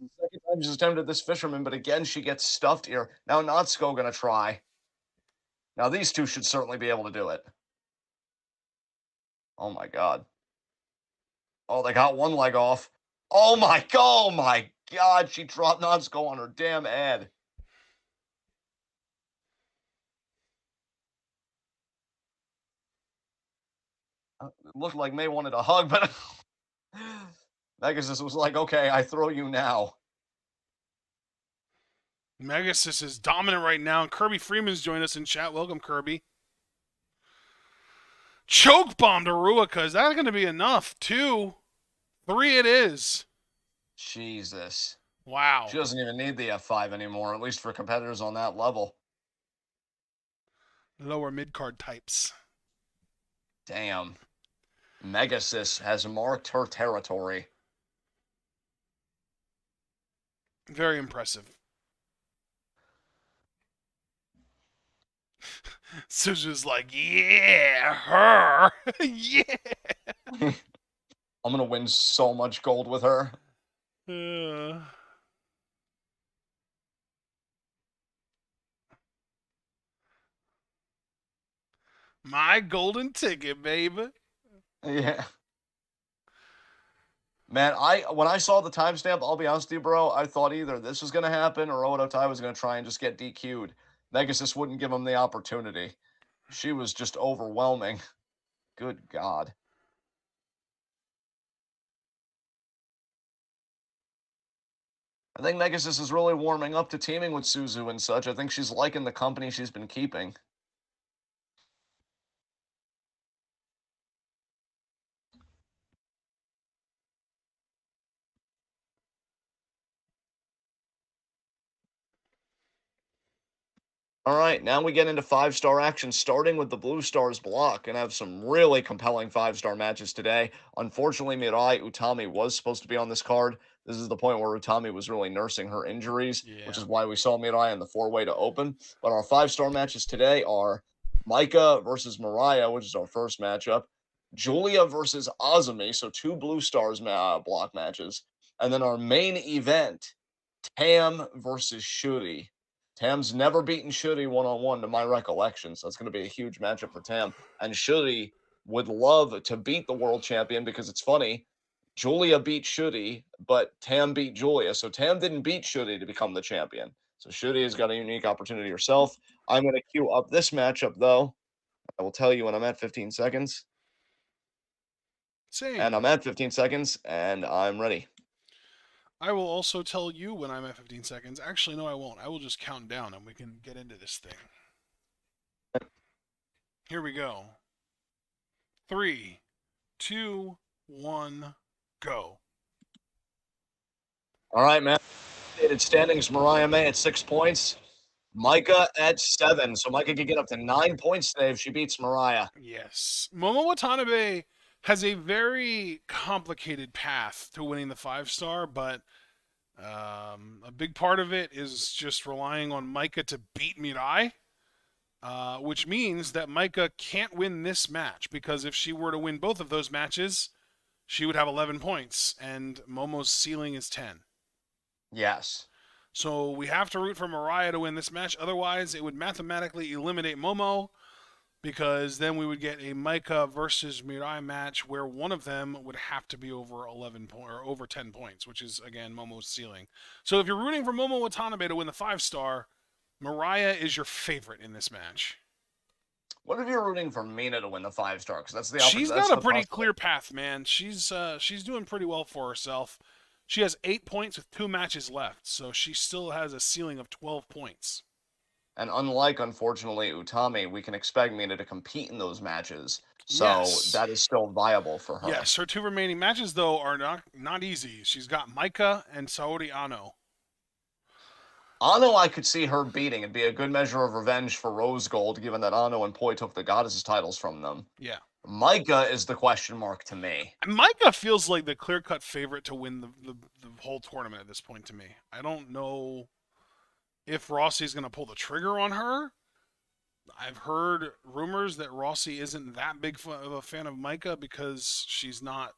[SPEAKER 2] the second time she's attempted this fisherman, but again, she gets stuffed here. Now, Natsuko going to try. Now, these two should certainly be able to do it. Oh, my God. Oh, they got one leg off. Oh, my God. Oh, my God. She dropped Natsuko on her damn head. It looked like May wanted a hug, but Megasys was like, okay, I throw you now.
[SPEAKER 1] Megasys is dominant right now, and Kirby Freeman's joined us in chat. Welcome, Kirby. Choke bomb to Ruaka. Is that going to be enough? 2, 3 it is.
[SPEAKER 2] Jesus.
[SPEAKER 1] Wow.
[SPEAKER 2] She doesn't even need the F5 anymore, at least for competitors on that level.
[SPEAKER 1] Lower mid-card types.
[SPEAKER 2] Damn. Megasys has marked her territory.
[SPEAKER 1] Very impressive. Suzu's like, yeah, her. Yeah.
[SPEAKER 2] I'm going to win so much gold with her.
[SPEAKER 1] My golden ticket, baby.
[SPEAKER 2] Yeah. Man, when I saw the timestamp, I'll be honest with you, bro, I thought either this was gonna happen or Odo Tai was gonna try and just get DQ'd. Megasis wouldn't give him the opportunity. She was just overwhelming. Good God. I think Megasis is really warming up to teaming with Suzu and such. I think she's liking the company she's been keeping. All right, now we get into five-star action, starting with the Blue Stars block, and have some really compelling five-star matches today. Unfortunately, Mirai Utami was supposed to be on this card. This is the point where Utami was really nursing her injuries, which
[SPEAKER 1] Yeah.
[SPEAKER 2] is why we saw Mirai in the four-way to open. But our five-star matches today are Micah versus Mariah, which is our first matchup. Julia versus Azumi, so two Blue Stars block matches. And then our main event, Tam versus Shuri. Tam's never beaten Shuri one-on-one to my recollection, so it's going to be a huge matchup for Tam. And Shuri would love to beat the world champion because it's funny. Julia beat Shuri, but Tam beat Julia. So Tam didn't beat Shuri to become the champion. So Shuri has got a unique opportunity herself. I'm going to queue up this matchup, though. I will tell you when I'm at 15 seconds. And
[SPEAKER 1] Same.
[SPEAKER 2] I'm at 15 seconds, and I'm ready.
[SPEAKER 1] I will also tell you when I'm at 15 seconds. Actually, no, I won't. I will just count down and we can get into this thing. Here we go. 3, 2, 1, go.
[SPEAKER 2] All right, man. Updated standings, Mariah May at 6 points. Micah at 7. So Micah could get up to 9 points today if she beats Mariah.
[SPEAKER 1] Yes. Momo Watanabe has a very complicated path to winning the 5-star, but a big part of it is just relying on Micah to beat Mirai, which means that Micah can't win this match because if she were to win both of those matches, she would have 11 points, and Momo's ceiling is 10.
[SPEAKER 2] Yes.
[SPEAKER 1] So we have to root for Mariah to win this match. Otherwise, it would mathematically eliminate Momo because then we would get a Micah versus Mirai match where one of them would have to be over 11 or over 10 points, which is again Momo's ceiling. So if you're rooting for Momo Watanabe to win the 5-star, Mariah is your favorite in this match.
[SPEAKER 2] What if you're rooting for Mina to win the 5-star? Because that's the opposite.
[SPEAKER 1] She's
[SPEAKER 2] That's
[SPEAKER 1] got a
[SPEAKER 2] the
[SPEAKER 1] pretty
[SPEAKER 2] possibility.
[SPEAKER 1] clear path, man. She's doing pretty well for herself. She has 8 points with 2 matches left, so she still has a ceiling of 12 points.
[SPEAKER 2] And unlike, unfortunately, Utami, we can expect Mina to compete in those matches. So
[SPEAKER 1] Yes.
[SPEAKER 2] that is still viable for her.
[SPEAKER 1] Yes, her 2 remaining matches though are not easy. She's got Micah and Saori Ano.
[SPEAKER 2] Ano, I could see her beating. It'd be a good measure of revenge for Rose Gold, given that Ano and Poi took the Goddesses titles from them.
[SPEAKER 1] Yeah.
[SPEAKER 2] Micah is the question mark to me.
[SPEAKER 1] Micah feels like the clear-cut favorite to win the whole tournament at this point to me. I don't know if Rossi's going to pull the trigger on her. I've heard rumors that Rossi isn't that big of a fan of Micah because she's not,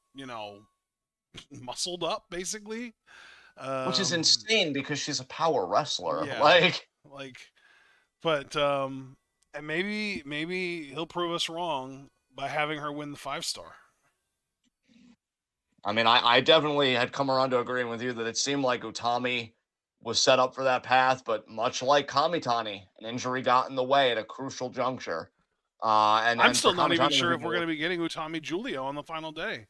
[SPEAKER 1] muscled up, basically.
[SPEAKER 2] Which is
[SPEAKER 1] Um,
[SPEAKER 2] insane because she's a power wrestler.
[SPEAKER 1] yeah,
[SPEAKER 2] Like,
[SPEAKER 1] but and maybe he'll prove us wrong by having her win the 5-star.
[SPEAKER 2] I mean, I definitely had come around to agreeing with you that it seemed like Utami was set up for that path, but much like Kamitani, an injury got in the way at a crucial juncture.
[SPEAKER 1] I'm
[SPEAKER 2] And for
[SPEAKER 1] still not even
[SPEAKER 2] Kamitani,
[SPEAKER 1] sure if we're going to be getting Utami Julia on the final day.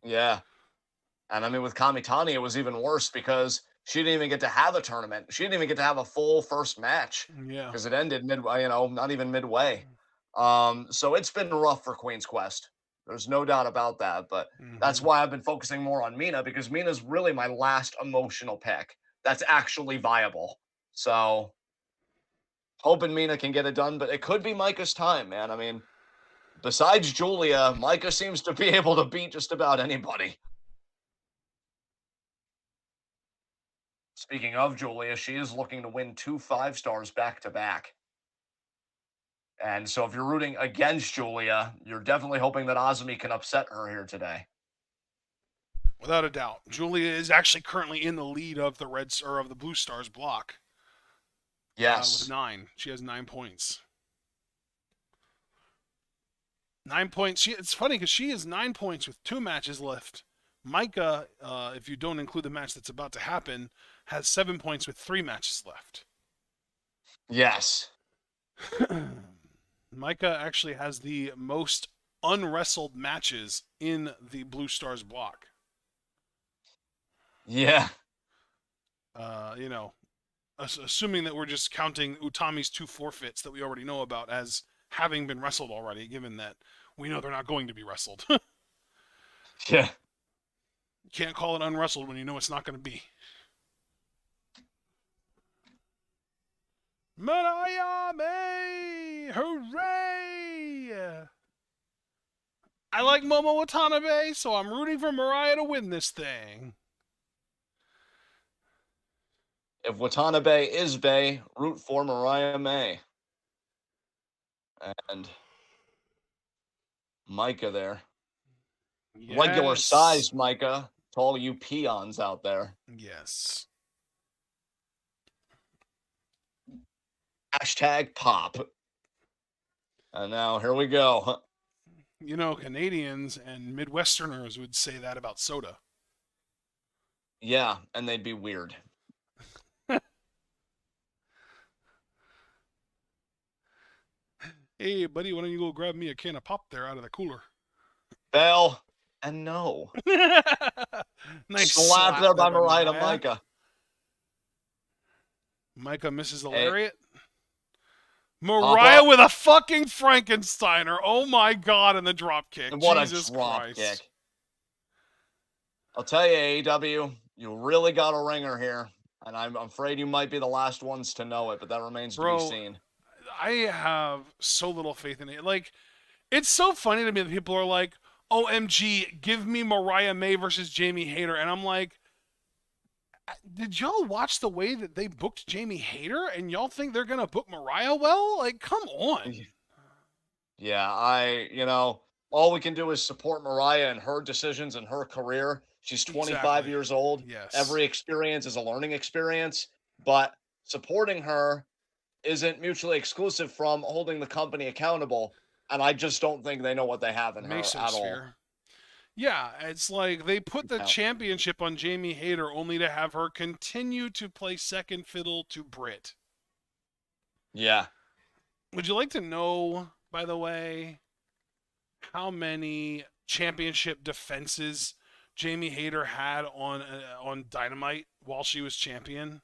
[SPEAKER 2] yeah, and I mean with Kamitani, it was even worse because she didn't even get to have a tournament. She didn't even get to have a full first match
[SPEAKER 1] Yeah.
[SPEAKER 2] because it ended midway. Not even midway. So it's been rough for Queen's Quest. There's no doubt about that. But that's
[SPEAKER 1] Mm-hmm.
[SPEAKER 2] why I've been focusing more on Mina because Mina's really my last emotional pick that's actually viable. So hoping Mina can get it done, but it could be Micah's time, man. I mean, besides Julia, Micah seems to be able to beat just about anybody. Speaking of Julia, she is looking to win 2 5-stars back to back. And so if you're rooting against Julia, you're definitely hoping that Azumi can upset her here today.
[SPEAKER 1] Without a doubt, Julia is actually currently in the lead of the Reds or of the Blue Stars block. With
[SPEAKER 2] Yes.
[SPEAKER 1] 9, she has 9 points. 9 points. It's funny because she has 9 points with 2 matches left. Micah, if you don't include the match that's about to happen, has 7 points with 3 matches left.
[SPEAKER 2] Yes.
[SPEAKER 1] Micah actually has the most unwrestled matches in the Blue Stars block.
[SPEAKER 2] Yeah.
[SPEAKER 1] You know, assuming that we're just counting Utami's 2 forfeits that we already know about as having been wrestled already, given that we know they're not going to be wrestled.
[SPEAKER 2] Yeah.
[SPEAKER 1] You can't call it unwrestled when you know it's not going to be. Miami! Hooray! I like Momo Watanabe, so I'm rooting for Mariah to win this thing.
[SPEAKER 2] If Watanabe is Bay, root for Mariah May. And Micah there. Regular
[SPEAKER 1] Yes.
[SPEAKER 2] sized Micah to all you peons out there.
[SPEAKER 1] Yes.
[SPEAKER 2] Hashtag pop. And now here we go.
[SPEAKER 1] You know, Canadians and Midwesterners would say that about soda.
[SPEAKER 2] Yeah, and they'd be weird.
[SPEAKER 1] Hey, buddy, why don't you go grab me a can of pop there out of the cooler?
[SPEAKER 2] Bell and no.
[SPEAKER 1] Nice
[SPEAKER 2] Slap there by Mariah to
[SPEAKER 1] Mariah.
[SPEAKER 2] Micah.
[SPEAKER 1] Micah misses the
[SPEAKER 2] Hey.
[SPEAKER 1] lariat. Mariah with a fucking Frankensteiner. Oh my god, and the drop kick.
[SPEAKER 2] And what
[SPEAKER 1] Jesus
[SPEAKER 2] a drop
[SPEAKER 1] Christ.
[SPEAKER 2] kick. I'll tell you, AEW, you really got a ringer here. And I'm afraid you might be the last ones to know it, but that remains to be seen.
[SPEAKER 1] I have so little faith in it. Like, it's so funny to me that people are like, OMG, give me Mariah May versus Jamie Hayter. And I'm like, did y'all watch the way that they booked Jamie Hayter and y'all think they're going to book Mariah well? Like, come on.
[SPEAKER 2] Yeah, all we can do is support Mariah and her decisions and her career. She's 25 years old.
[SPEAKER 1] Yes.
[SPEAKER 2] Every experience is a learning experience, but supporting her isn't mutually exclusive from holding the company accountable. And I just don't think they know what they have in her at all.
[SPEAKER 1] Yeah, it's like they put the championship on Jamie Hayter only to have her continue to play second fiddle to Britt.
[SPEAKER 2] Yeah.
[SPEAKER 1] Would you like to know, by the way, how many championship defenses Jamie Hayter had on Dynamite while she was champion?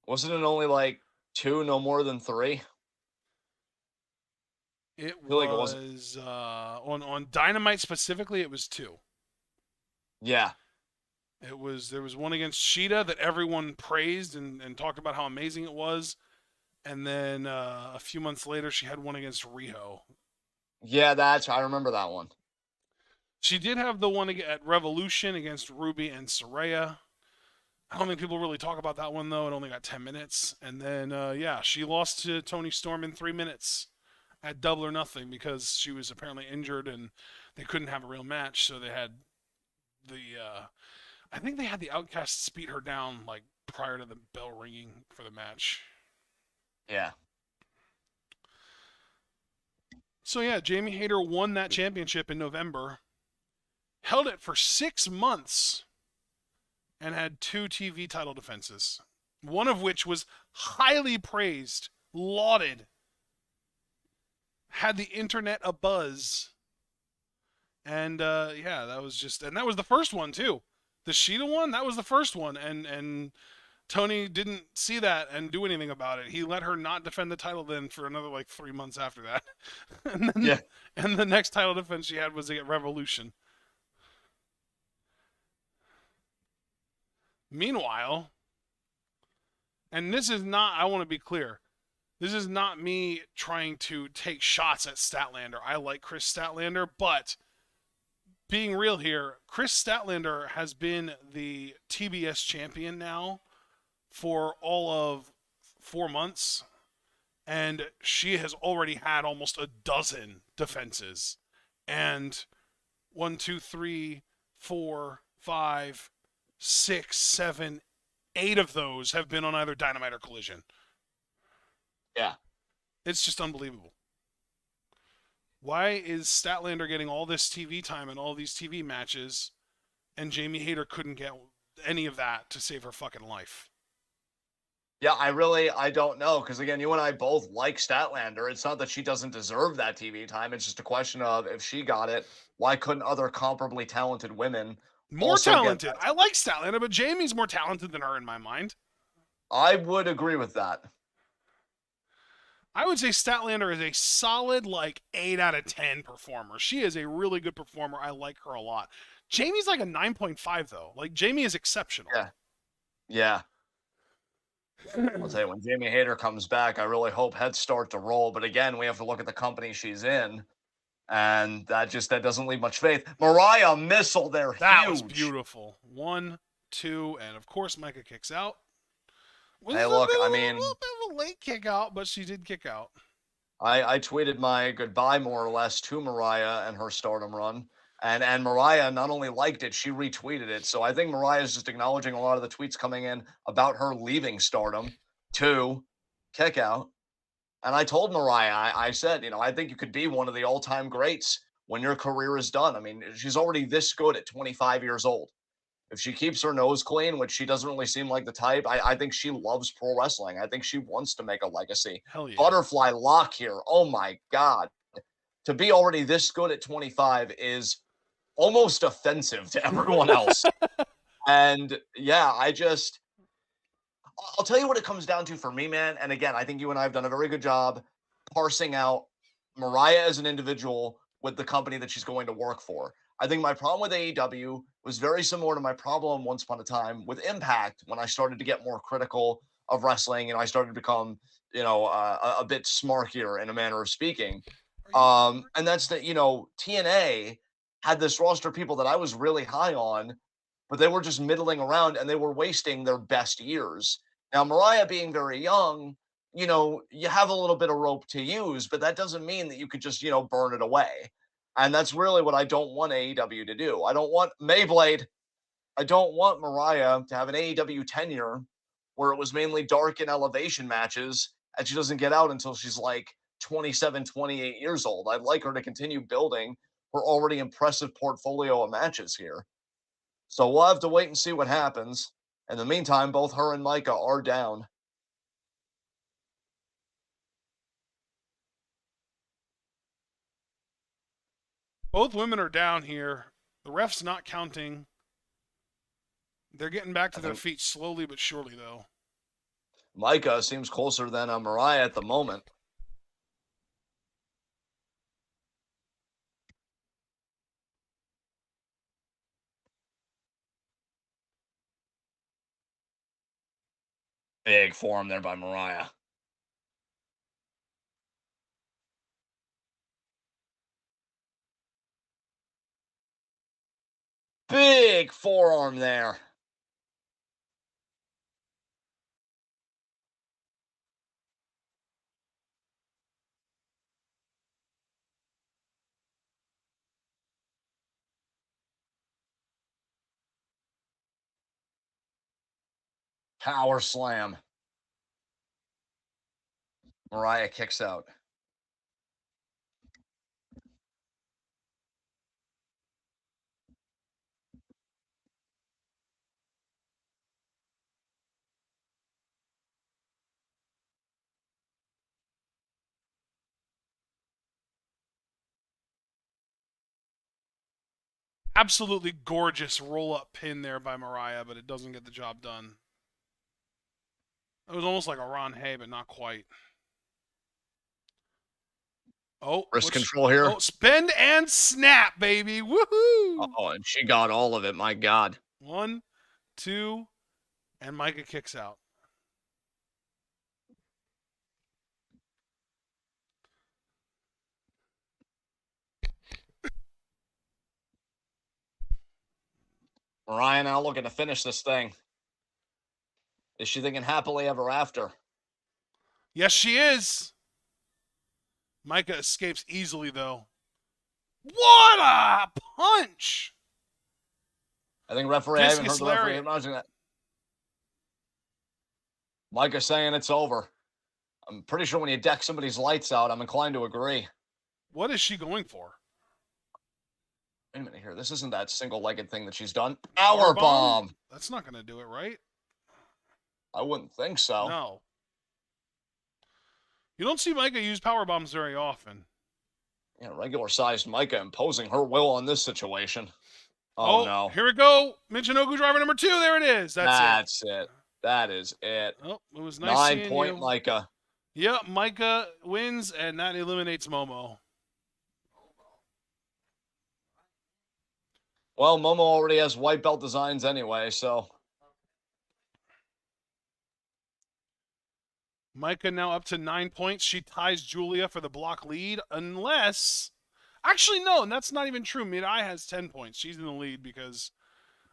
[SPEAKER 2] Wasn't it only like 2, no more than 3?
[SPEAKER 1] It was on Dynamite specifically. It was 2.
[SPEAKER 2] Yeah.
[SPEAKER 1] There was one against Sheeta that everyone praised and talked about how amazing it was, and then a few months later she had one against Riho.
[SPEAKER 2] Yeah, I remember that one.
[SPEAKER 1] She did have the one at Revolution against Ruby and Saraya. I don't think people really talk about that one though. It only got 10 minutes, and then she lost to Toni Storm in 3 minutes at Double or Nothing because she was apparently injured and they couldn't have a real match, so they had I think they had the Outcasts beat her down like prior to the bell ringing for the match.
[SPEAKER 2] Yeah.
[SPEAKER 1] So yeah, Jamie Hayter won that championship in November, held it for 6 months, and had 2 TV title defenses, one of which was highly praised, lauded, had the internet abuzz. And that was the first one too. The Sheeta one, that was the first one, and Tony didn't see that and do anything about it. He let her not defend the title then for another like 3 months after that. And the next title defense she had was at Revolution. Meanwhile, and this is not, I want to be clear, this is not me trying to take shots at Statlander. I like Chris Statlander, but being real here, Chris Statlander has been the TBS champion now for all of 4 months, and she has already had almost a dozen defenses. And 1, 2, 3, 4, 5, 6, 7, 8 of those have been on either Dynamite or Collision.
[SPEAKER 2] Yeah.
[SPEAKER 1] It's just unbelievable. Why is Statlander getting all this TV time and all these TV matches, and Jamie Hayter couldn't get any of that to save her fucking life.
[SPEAKER 2] Yeah, I don't know. Because again, you and I both like Statlander. It's not that she doesn't deserve that TV time. It's just a question of if she got it, why couldn't other comparably talented women
[SPEAKER 1] More
[SPEAKER 2] also get
[SPEAKER 1] talented.
[SPEAKER 2] that?
[SPEAKER 1] I like Statlander, but Jamie's more talented than her in my mind.
[SPEAKER 2] I would agree with that.
[SPEAKER 1] I would say Statlander is a solid, like, 8 out of 10 performer. She is a really good performer. I like her a lot. Jamie's like a 9.5, though. Like, Jamie is exceptional.
[SPEAKER 2] Yeah. Yeah. I'll tell you, when Jamie Hayter comes back, I really hope heads start to roll. But again, we have to look at the company she's in, and that doesn't leave much faith. Mariah missile, they're
[SPEAKER 1] That was
[SPEAKER 2] huge.
[SPEAKER 1] beautiful. 1, 2, and of course Micah kicks out.
[SPEAKER 2] Hey, look, I
[SPEAKER 1] A
[SPEAKER 2] mean,
[SPEAKER 1] little bit of a late kick out, but she did kick out.
[SPEAKER 2] I tweeted my goodbye more or less to Mariah and her Stardom run. And Mariah not only liked it, she retweeted it. So I think Mariah is just acknowledging a lot of the tweets coming in about her leaving Stardom to kick out. And I told Mariah, I said, I think you could be one of the all-time greats when your career is done. I mean, she's already this good at 25 years old. If she keeps her nose clean, which she doesn't really seem like the type, I think she loves pro wrestling. I think she wants to make a legacy.
[SPEAKER 1] Hell yeah.
[SPEAKER 2] Butterfly lock here. Oh my God. To be already this good at 25 is almost offensive to everyone else. And yeah, I'll tell you what it comes down to for me, man. And again, I think you and I have done a very good job parsing out Mariah as an individual with the company that she's going to work for. I think my problem with AEW was very similar to my problem once upon a time with Impact when I started to get more critical of wrestling and I started to become, a bit smarkier in a manner of speaking. And that's that, TNA had this roster of people that I was really high on, but they were just middling around and they were wasting their best years. Now, Mariah being very young, you have a little bit of rope to use, but that doesn't mean that you could just, burn it away. And that's really what I don't want AEW to do. I don't want Mayblade. I don't want Mariah to have an AEW tenure where it was mainly dark and elevation matches and she doesn't get out until she's like 27, 28 years old. I'd like her to continue building her already impressive portfolio of matches here. So we'll have to wait and see what happens. In the meantime, both her and Micah are down.
[SPEAKER 1] Both women are down here. The ref's not counting. They're getting back to their feet slowly but surely, though.
[SPEAKER 2] Micah seems closer than Mariah at the moment. Big forearm there by Mariah. Big forearm there. Power slam. Mariah kicks out.
[SPEAKER 1] Absolutely gorgeous roll-up pin there by Mariah, but it doesn't get the job done. It was almost like a Ron Hay, but not quite. Oh,
[SPEAKER 2] wrist control here.
[SPEAKER 1] Oh, bend and snap, baby. Woohoo!
[SPEAKER 2] Oh, and she got all of it. My God.
[SPEAKER 1] 1, 2, and Micah kicks out.
[SPEAKER 2] Mariah now looking to finish this thing. Is she thinking happily ever after?
[SPEAKER 1] Yes, she is. Micah escapes easily, though. What a punch!
[SPEAKER 2] I think referee, I haven't heard
[SPEAKER 1] Discus
[SPEAKER 2] the referee
[SPEAKER 1] lariat.
[SPEAKER 2] acknowledging that. Micah saying it's over. I'm pretty sure when you deck somebody's lights out, I'm inclined to agree.
[SPEAKER 1] What is she going for?
[SPEAKER 2] Wait a minute here. This isn't that single-legged thing that she's done.
[SPEAKER 1] Power
[SPEAKER 2] Power
[SPEAKER 1] bomb?
[SPEAKER 2] bomb.
[SPEAKER 1] That's not going to do it, right?
[SPEAKER 2] I wouldn't think so.
[SPEAKER 1] No. You don't see Micah use power bombs very often.
[SPEAKER 2] Yeah, regular-sized Micah imposing her will on this situation. Oh,
[SPEAKER 1] Oh,
[SPEAKER 2] no.
[SPEAKER 1] here we go. Michinoku driver number 2. There it is. That's
[SPEAKER 2] it. That is it.
[SPEAKER 1] Oh, it was nice seeing
[SPEAKER 2] 9-point
[SPEAKER 1] you.
[SPEAKER 2] Micah.
[SPEAKER 1] Yep, Micah wins, and that eliminates Momo.
[SPEAKER 2] Well, Momo already has white belt designs anyway, so.
[SPEAKER 1] Micah now up to 9 points. She ties Julia for the block lead, unless... Actually, no, and that's not even true. Mirai has 10 points. She's in the lead because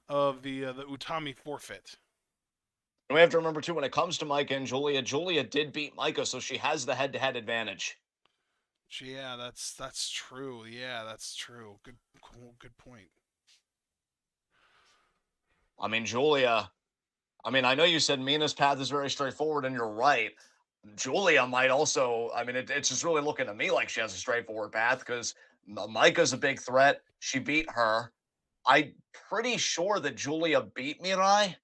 [SPEAKER 1] of the Utami forfeit.
[SPEAKER 2] And we have to remember, too, when it comes to Micah and Julia, Julia did beat Micah, so she has the head-to-head advantage.
[SPEAKER 1] Yeah, that's true. Yeah, that's true. Good point.
[SPEAKER 2] I mean, Julia, I know you said Mina's path is very straightforward, and you're right. Julia might also, it's just really looking to me like she has a straightforward path because Micah's a big threat. She beat her. I'm pretty sure that Julia beat Mirai.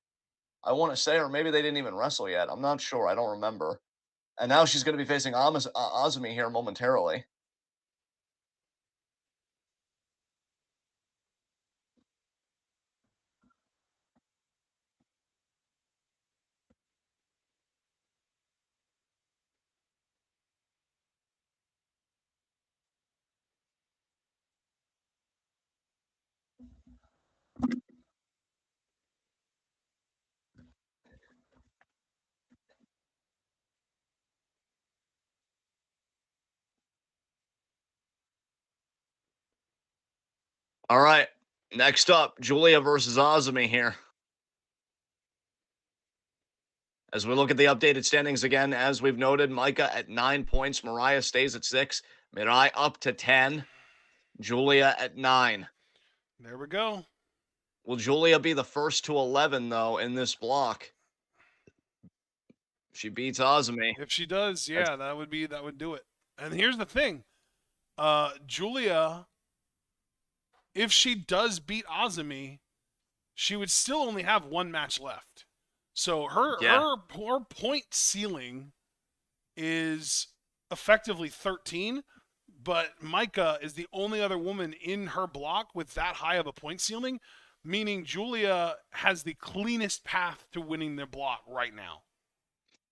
[SPEAKER 2] I want to say, or maybe they didn't even wrestle yet. I'm not sure. I don't remember. And now she's going to be facing Azumi here momentarily. All right. Next up, Julia versus Azumi here. As we look at the updated standings again, as we've noted, Micah at 9 points, Mariah stays at 6, Mirai up to 10, Julia at 9.
[SPEAKER 1] There we go.
[SPEAKER 2] Will Julia be the first to 11, though, in this block? She beats Azumi.
[SPEAKER 1] If she does, yeah, that would do it. And here's the thing. Julia, if she does beat Azumi, she would still only have one match left. So her point ceiling is effectively 13, but Micah is the only other woman in her block with that high of a point ceiling, meaning Julia has the cleanest path to winning their block right now.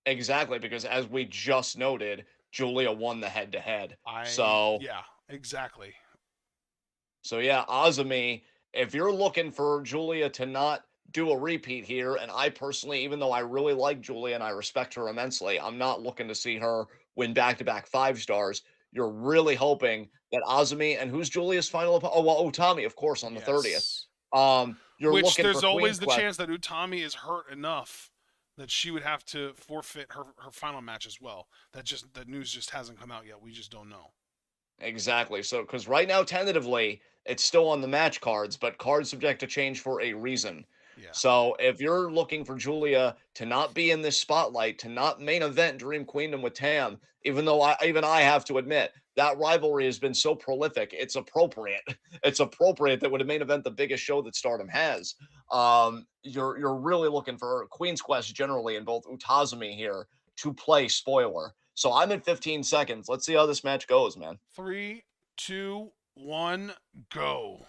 [SPEAKER 2] Exactly, because as we just noted, Julia won the head-to-head.
[SPEAKER 1] Yeah, exactly.
[SPEAKER 2] So yeah, Azumi, if you're looking for Julia to not do a repeat here, and I personally, even though I really like Julia and I respect her immensely, I'm not looking to see her win back-to-back 5 stars. You're really hoping that Azumi, and who's Julia's final opponent? Oh, well, Utami, of course, on the 30th. You're
[SPEAKER 1] Which
[SPEAKER 2] looking
[SPEAKER 1] there's
[SPEAKER 2] for
[SPEAKER 1] always
[SPEAKER 2] Queen's
[SPEAKER 1] the
[SPEAKER 2] Quest.
[SPEAKER 1] chance that Utami is hurt enough that she would have to forfeit her final match as well. That news just hasn't come out yet. We just don't know.
[SPEAKER 2] Exactly. So, because right now, tentatively, it's still on the match cards, but cards subject to change for a reason.
[SPEAKER 1] Yeah.
[SPEAKER 2] So, if you're looking for Julia to not be in this spotlight, to not main event Dream Queendom with Tam, even though I have to admit that rivalry has been so prolific, it's appropriate. It's appropriate that would have main event the biggest show that Stardom has. You're really looking for Queen's Quest generally in both Utazumi here to play spoiler. So I'm at 15 seconds. Let's see how this match goes, man.
[SPEAKER 1] 3, 2, 1, go.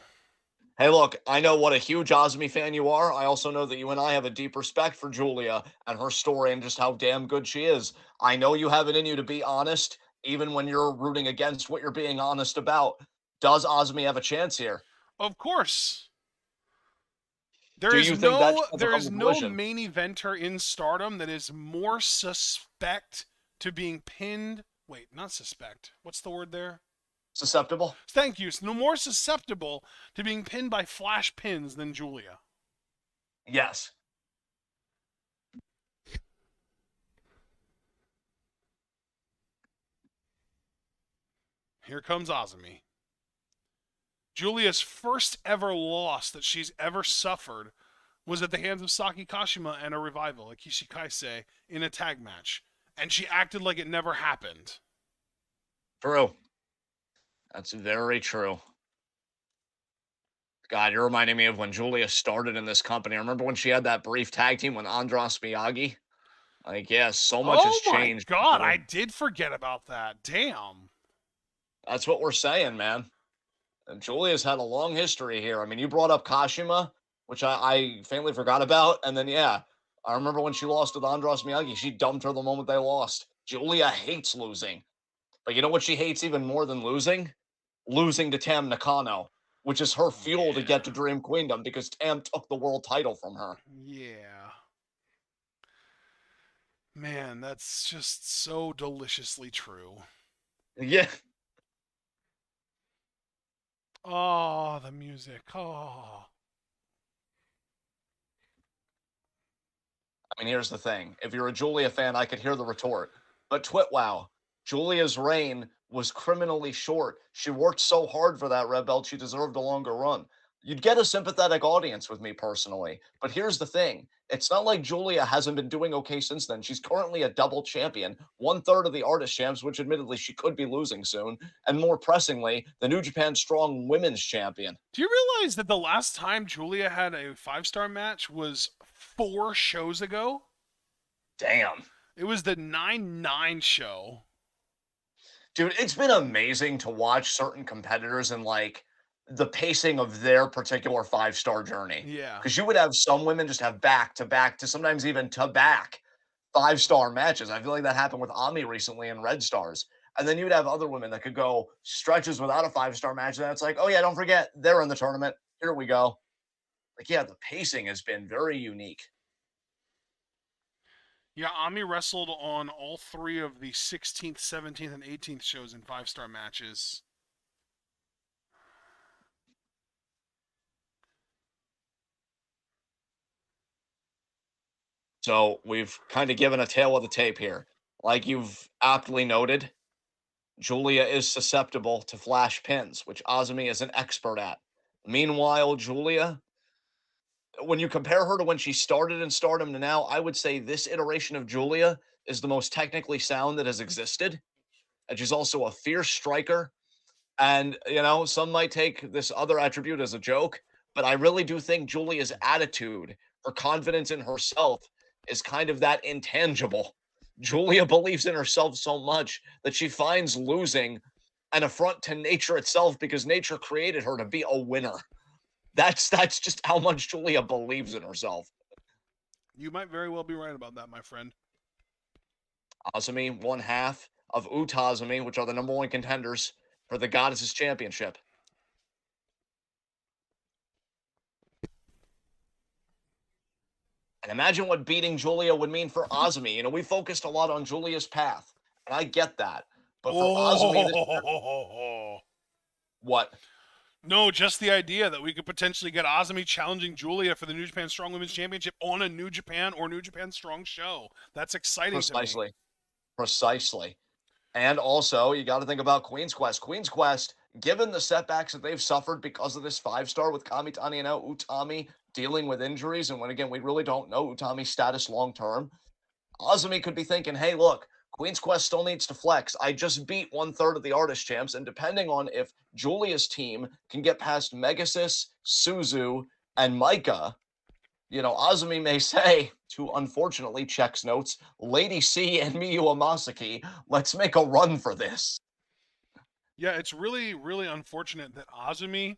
[SPEAKER 2] Hey, look, I know what a huge Azumi fan you are. I also know that you and I have a deep respect for Julia and her story and just how damn good she is. I know you have it in you to be honest, even when you're rooting against what you're being honest about. Does Azumi have a chance here?
[SPEAKER 1] Of course.
[SPEAKER 2] Do you think
[SPEAKER 1] there is no main eventer in Stardom that is more suspect to being pinned. Wait, not suspect. What's the word there?
[SPEAKER 2] Susceptible?
[SPEAKER 1] Thank you. It's no more susceptible to being pinned by flash pins than Julia.
[SPEAKER 2] Yes.
[SPEAKER 1] Here comes Azumi. Julia's first ever loss that she's ever suffered was at the hands of Saki Kashima and a revival, Akishi Kaisei, in a tag match. And she acted like it never happened.
[SPEAKER 2] True. That's very true. God, you're reminding me of when Julia started in this company. I remember when she had that brief tag team with Andros Miyagi. Like, yeah, so much has
[SPEAKER 1] Oh my
[SPEAKER 2] changed.
[SPEAKER 1] god, I did forget about that. Damn.
[SPEAKER 2] That's what we're saying, man. And Julia's had a long history here. I mean, you brought up Kashima, which I faintly forgot about. And then, yeah, I remember when she lost with Andros Miyagi, she dumped her the moment they lost. Julia hates losing. But you know what she hates even more than losing? Losing to Tam Nakano, which is her fuel to get to
[SPEAKER 1] Yeah.
[SPEAKER 2] Dream Queendom because Tam took the world title from her.
[SPEAKER 1] Yeah. Man, that's just so deliciously true.
[SPEAKER 2] Yeah.
[SPEAKER 1] Oh, the music. Oh.
[SPEAKER 2] I mean, here's the thing. If you're a Julia fan, I could hear the retort. But Twitwow, Julia's reign was criminally short. She worked so hard for that red belt, she deserved a longer run. You'd get a sympathetic audience with me personally. But here's the thing. It's not like Julia hasn't been doing okay since then. She's currently a double champion, one third of the artist champs, which admittedly she could be losing soon. And more pressingly, the New Japan Strong Women's Champion.
[SPEAKER 1] Do you realize that the last time Julia had a 5-star match was 4 shows ago?
[SPEAKER 2] Damn.
[SPEAKER 1] It was the 9-9 show.
[SPEAKER 2] Dude, it's been amazing to watch certain competitors and like the pacing of their particular 5-star journey.
[SPEAKER 1] Yeah.
[SPEAKER 2] Because you would have some women just have back to back to sometimes even to back 5-star matches. I feel like that happened with Ami recently in Red Stars. And then you'd have other women that could go stretches without a 5-star match. And it's like, oh yeah, don't forget, they're in the tournament. Here we go. Like, yeah, the pacing has been very unique.
[SPEAKER 1] Yeah, Ami wrestled on all 3 of the 16th, 17th, and 18th shows in 5-star matches.
[SPEAKER 2] So we've kind of given a tail of the tape here. Like you've aptly noted, Julia is susceptible to flash pins, which Azumi is an expert at. Meanwhile, Julia, when you compare her to when she started in Stardom to now, I would say this iteration of Julia is the most technically sound that has existed. And she's also a fierce striker. And, you know, some might take this other attribute as a joke, but I really do think Julia's attitude, her confidence in herself, is kind of that intangible. Julia believes in herself so much that she finds losing an affront to nature itself because nature created her to be a winner. That's just how much Julia believes in herself.
[SPEAKER 1] You might very well be right about that, my friend.
[SPEAKER 2] Azumi, one half of Utazumi, which are the number one contenders for the Goddesses Championship. And imagine what beating Julia would mean for Azumi. You know, we focused a lot on Julia's path, and I get that. But for Azumi, this year,
[SPEAKER 1] Oh.
[SPEAKER 2] what?
[SPEAKER 1] No, just the idea that we could potentially get Azumi challenging Julia for the New Japan Strong Women's Championship on a New Japan or New Japan Strong show. That's exciting to me.
[SPEAKER 2] Precisely. Precisely. And also, you got to think about Queen's Quest. Queen's Quest, given the setbacks that they've suffered because of this 5-star with Kamitani and now Utami dealing with injuries, and when again, we really don't know Utami's status long term, Azumi could be thinking, hey, look, Queen's Quest still needs to flex. I just beat one third of the artist champs, and depending on if Julia's team can get past Megasis, Suzu, and Micah, you know, Azumi may say, to unfortunately checks notes, Lady C and Miyu Amasaki, let's make a run for this.
[SPEAKER 1] Yeah, it's really, really unfortunate that Azumi,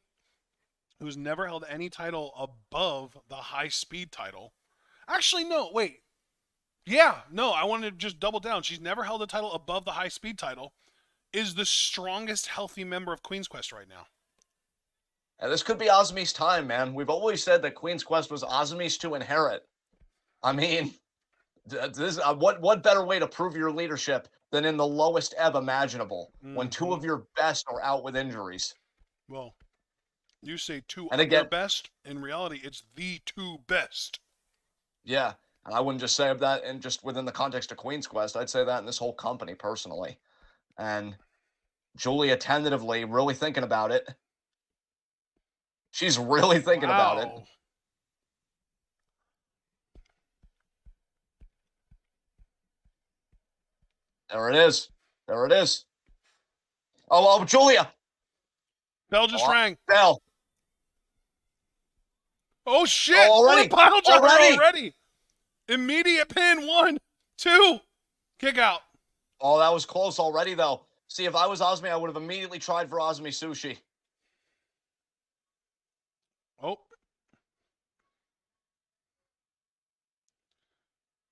[SPEAKER 1] who's never held any title above the high speed title. Actually, no, wait. Yeah, no, I wanted to just double down. She's never held a title above the high speed title, is the strongest healthy member of Queen's Quest right now.
[SPEAKER 2] And this could be Azumi's time, man. We've always said that Queen's Quest was Azumi's to inherit. I mean, this what better way to prove your leadership than in the lowest ebb imaginable when two of your best are out with injuries?
[SPEAKER 1] Well, you say 2
[SPEAKER 2] And
[SPEAKER 1] of your
[SPEAKER 2] again,
[SPEAKER 1] best. In reality, it's the 2 best.
[SPEAKER 2] yeah, and I wouldn't just say that in just within the context of Queen's Quest. I'd say that in this whole company personally. And Julia tentatively really thinking about it. She's really thinking about it.
[SPEAKER 1] Wow.
[SPEAKER 2] There it is. There it is. Oh, Julia.
[SPEAKER 1] Bell just rang.
[SPEAKER 2] Bell.
[SPEAKER 1] Oh shit!
[SPEAKER 2] Oh,
[SPEAKER 1] What a
[SPEAKER 2] already!
[SPEAKER 1] pile driver
[SPEAKER 2] Already!
[SPEAKER 1] already! Immediate pin. 1, 2, kick out.
[SPEAKER 2] Oh, that was close already, though. See, if I was Osmi, I would have immediately tried for Osmi Sushi.
[SPEAKER 1] Oh.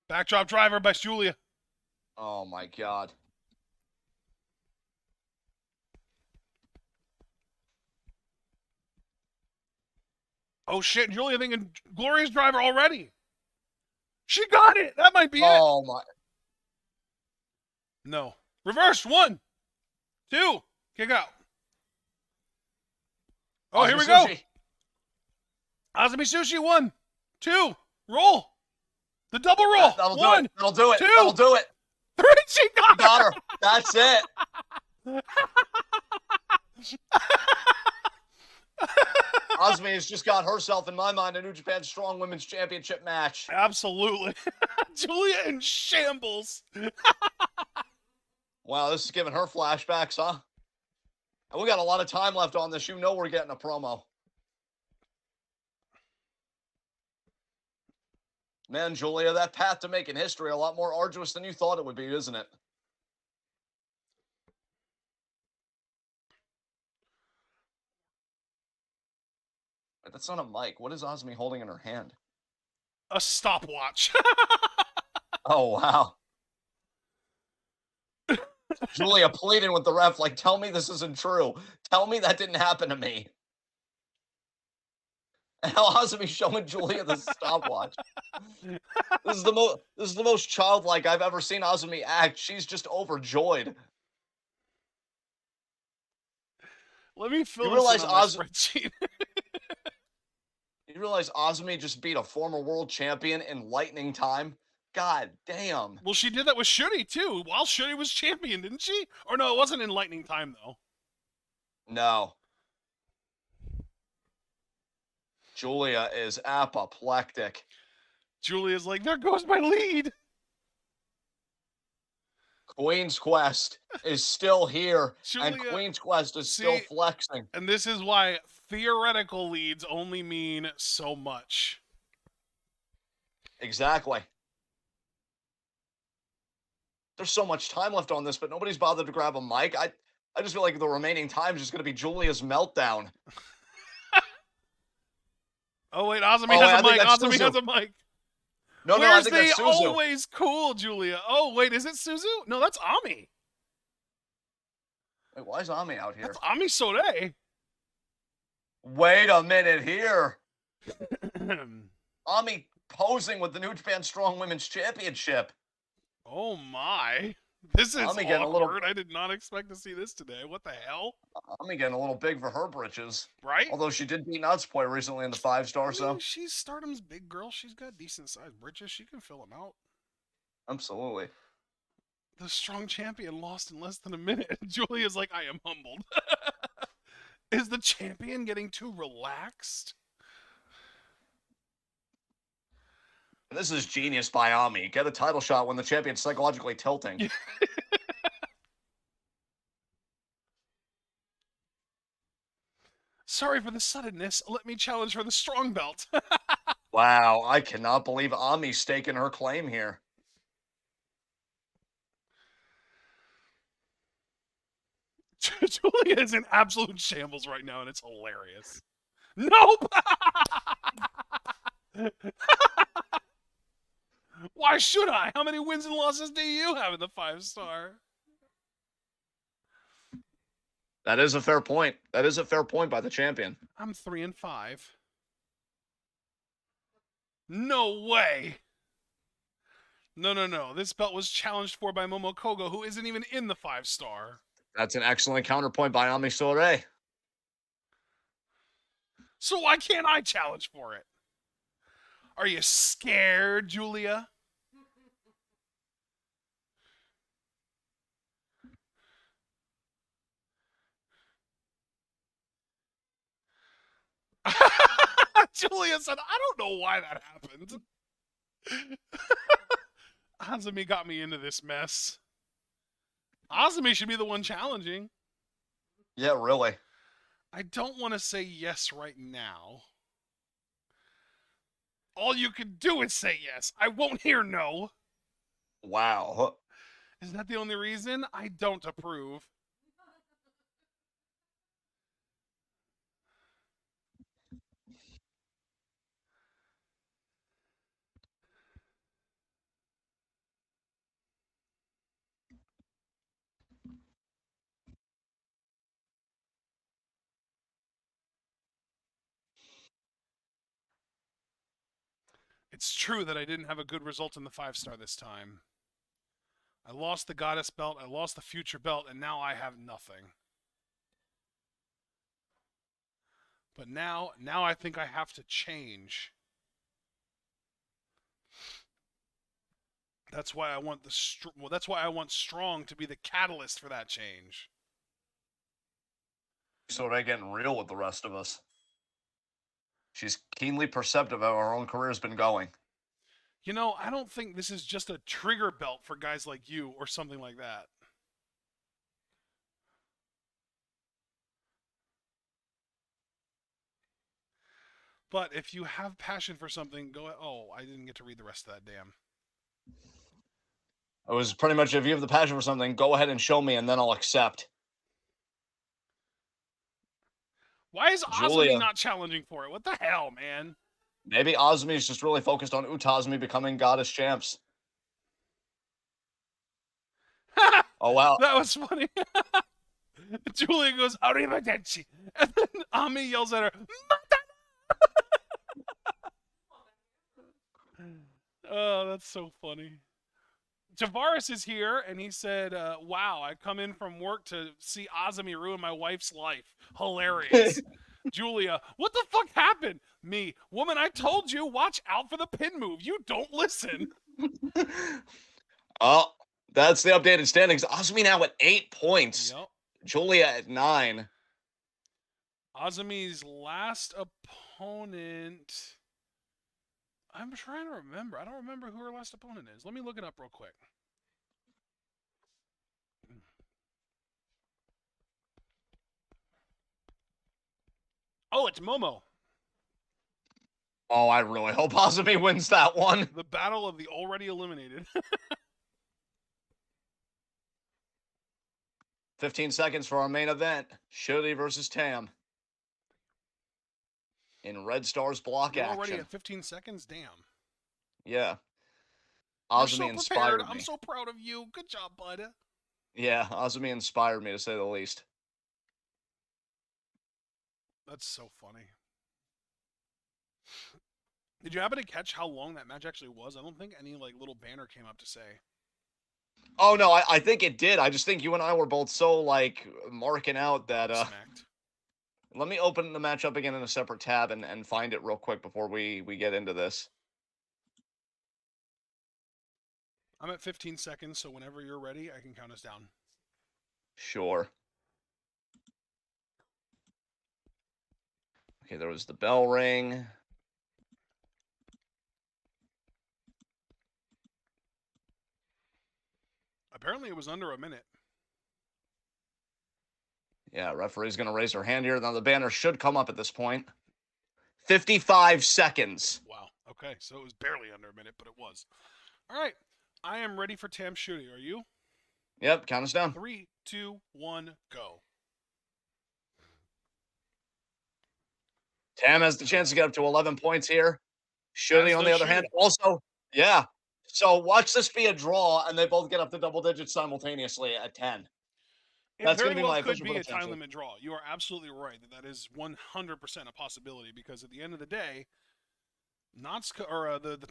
[SPEAKER 1] Backdrop driver by Julia.
[SPEAKER 2] Oh, my God.
[SPEAKER 1] Oh shit, Julia thinking glorious driver already. She got it. That might be it.
[SPEAKER 2] Oh, my.
[SPEAKER 1] No. Reverse. 1, 2, kick out. Oh,
[SPEAKER 2] Osmi
[SPEAKER 1] here we go.
[SPEAKER 2] Sushi.
[SPEAKER 1] Azumi Sushi. 1, 2, roll. The double roll.
[SPEAKER 2] That'll
[SPEAKER 1] 1,
[SPEAKER 2] do it. That'll do it.
[SPEAKER 1] 2,
[SPEAKER 2] That'll do it.
[SPEAKER 1] 3. She got,
[SPEAKER 2] Got her. That's it. Osmi has just got herself, in my mind, a New Japan Strong Women's Championship match.
[SPEAKER 1] Absolutely. Julia in shambles.
[SPEAKER 2] Wow, this is giving her flashbacks, huh? And we got a lot of time left on this. You know we're getting a promo. Man, Julia, that path to making history a lot more arduous than you thought it would be, isn't it? Wait, that's not a mic. What is Osmi holding in her hand?
[SPEAKER 1] A stopwatch.
[SPEAKER 2] Oh, wow. Julia pleading with the ref, like, tell me this isn't true. Tell me that didn't happen to me. And now Osmi showing Julia the stopwatch. This is the most childlike I've ever seen Osmi act. She's just overjoyed.
[SPEAKER 1] Let me fill
[SPEAKER 2] You
[SPEAKER 1] this
[SPEAKER 2] realize
[SPEAKER 1] in on my spreadsheet.
[SPEAKER 2] You realize Osmi just beat a former world champion in lightning time? God damn.
[SPEAKER 1] Well, she did that with Shuri, too, while Shuri was champion, didn't she? Or no, it wasn't in lightning time, though.
[SPEAKER 2] No. Julia is apoplectic.
[SPEAKER 1] Julia's like, there goes my lead.
[SPEAKER 2] Queen's Quest is still here,
[SPEAKER 1] Julia,
[SPEAKER 2] and Queen's Quest is still flexing.
[SPEAKER 1] And this is why theoretical leads only mean so much.
[SPEAKER 2] Exactly. There's so much time left on this, but nobody's bothered to grab a mic. I just feel like the remaining time is just going to be Julia's meltdown.
[SPEAKER 1] Oh, wait, Azumi has a mic. Azumi has a mic.
[SPEAKER 2] No,
[SPEAKER 1] Where's
[SPEAKER 2] I think that's
[SPEAKER 1] the
[SPEAKER 2] Suzu.
[SPEAKER 1] always cool Julia? Oh, wait, is it Suzu? No, that's Ami.
[SPEAKER 2] Wait, why is Ami out here?
[SPEAKER 1] That's Ami Sode.
[SPEAKER 2] Wait a minute here. Ami posing with the New Japan Strong Women's Championship.
[SPEAKER 1] Oh, my. This is
[SPEAKER 2] Ami
[SPEAKER 1] awkward. I did not expect to see this today. What the hell?
[SPEAKER 2] Ami getting a little big for her britches.
[SPEAKER 1] Right?
[SPEAKER 2] Although she did beat Natsupoi recently in the 5-star, so.
[SPEAKER 1] She's Stardom's big girl. She's got decent-sized britches. She can fill them out.
[SPEAKER 2] Absolutely.
[SPEAKER 1] The strong champion lost in less than a minute. Julia's like, I am humbled. Is the champion getting too relaxed?
[SPEAKER 2] This is genius by Ami. Get a title shot when the champion's psychologically tilting.
[SPEAKER 1] Sorry for the suddenness. Let me challenge for the strong belt.
[SPEAKER 2] Wow, I cannot believe Ami's staking her claim here.
[SPEAKER 1] Julia is in absolute shambles right now, and it's hilarious. Nope! Why should I? How many wins and losses do you have in the 5-star?
[SPEAKER 2] That is a fair point. That is a fair point by the champion.
[SPEAKER 1] I'm 3-5. No way. No. This belt was challenged for by Momo Kogo, who isn't even in the 5-star.
[SPEAKER 2] That's an excellent counterpoint by Ami Sourei.
[SPEAKER 1] So why can't I challenge for it? Are you scared, Julia? Julia said, I don't know why that happened. Azumi got me into this mess. Azumi should be the one challenging.
[SPEAKER 2] Yeah, really.
[SPEAKER 1] I don't want to say yes right now. All you can do is say yes. I won't hear no.
[SPEAKER 2] Wow.
[SPEAKER 1] Is that the only reason? I don't approve. It's true that I didn't have a good result in the 5-star this time. I lost the goddess belt, I lost the future belt, and now I have nothing. But now I think I have to change. That's why I want that's why I want Strong to be the catalyst for that change.
[SPEAKER 2] Sort of getting real with the rest of us. She's keenly perceptive of how her own career's been going.
[SPEAKER 1] You know, I don't think this is just a trigger belt for guys like you or something like that. But if you have passion for something, go. Oh, I didn't get to read the rest of that. Damn.
[SPEAKER 2] It was pretty much, if you have the passion for something, go ahead and show me, and then I'll accept.
[SPEAKER 1] Why is Azumi
[SPEAKER 2] Julia.
[SPEAKER 1] not challenging for it? What the hell, man?
[SPEAKER 2] Maybe Azumi just really focused on Utazumi becoming goddess champs. Oh, wow.
[SPEAKER 1] That was funny. Julia goes, Arrivederci. And then Ami yells at her, oh, that's so funny. Tavares is here, and he said, wow, I come in from work to see Azumi ruin my wife's life. Hilarious. Julia, what the fuck happened? Me, woman, I told you, watch out for the pin move. You don't listen.
[SPEAKER 2] Oh, that's the updated standings. Azumi now at 8 points.
[SPEAKER 1] Yep.
[SPEAKER 2] Julia at 9.
[SPEAKER 1] Azumi's last opponent. I'm trying to remember. I don't remember who her last opponent is. Let me look it up real quick. Oh, it's Momo.
[SPEAKER 2] Oh, I really hope Azumi wins that one.
[SPEAKER 1] The battle of the already eliminated.
[SPEAKER 2] 15 seconds for our main event. Shirley versus Tam. In Red Star's block
[SPEAKER 1] You're
[SPEAKER 2] action.
[SPEAKER 1] already at 15 seconds? Damn.
[SPEAKER 2] Yeah.
[SPEAKER 1] You're
[SPEAKER 2] Azumi
[SPEAKER 1] so
[SPEAKER 2] inspired
[SPEAKER 1] prepared.
[SPEAKER 2] me.
[SPEAKER 1] I'm so proud of you. Good job, bud.
[SPEAKER 2] Yeah, Azumi inspired me, to say the least.
[SPEAKER 1] That's so funny. Did you happen to catch how long that match actually was? I don't think any like little banner came up to say.
[SPEAKER 2] Oh, no, I think it did. I just think you and I were both so, like, marking out that,
[SPEAKER 1] Smacked.
[SPEAKER 2] Let me open the match up again in a separate tab and find it real quick before we get into this.
[SPEAKER 1] I'm at 15 seconds, so whenever you're ready, I can count us down.
[SPEAKER 2] Sure. Okay, there was the bell ring.
[SPEAKER 1] Apparently, it was under a minute.
[SPEAKER 2] Yeah, referee's going to raise her hand here. Now the banner should come up at this point. 55 seconds.
[SPEAKER 1] Wow. Okay, so it was barely under a minute, but it was. All right. I am ready for Tam shooting. Are you?
[SPEAKER 2] Yep, count us down.
[SPEAKER 1] 3, 2, 1, go.
[SPEAKER 2] Tam has the chance to get up to 11 points here. Shirley, on the other hand, also, yeah. So watch this be a draw, and they both get up to double digits simultaneously at 10.
[SPEAKER 1] It very
[SPEAKER 2] gonna be
[SPEAKER 1] well
[SPEAKER 2] my
[SPEAKER 1] could
[SPEAKER 2] official
[SPEAKER 1] be a
[SPEAKER 2] prediction.
[SPEAKER 1] time limit draw. You are absolutely right that is 100% a possibility because at the end of the day, the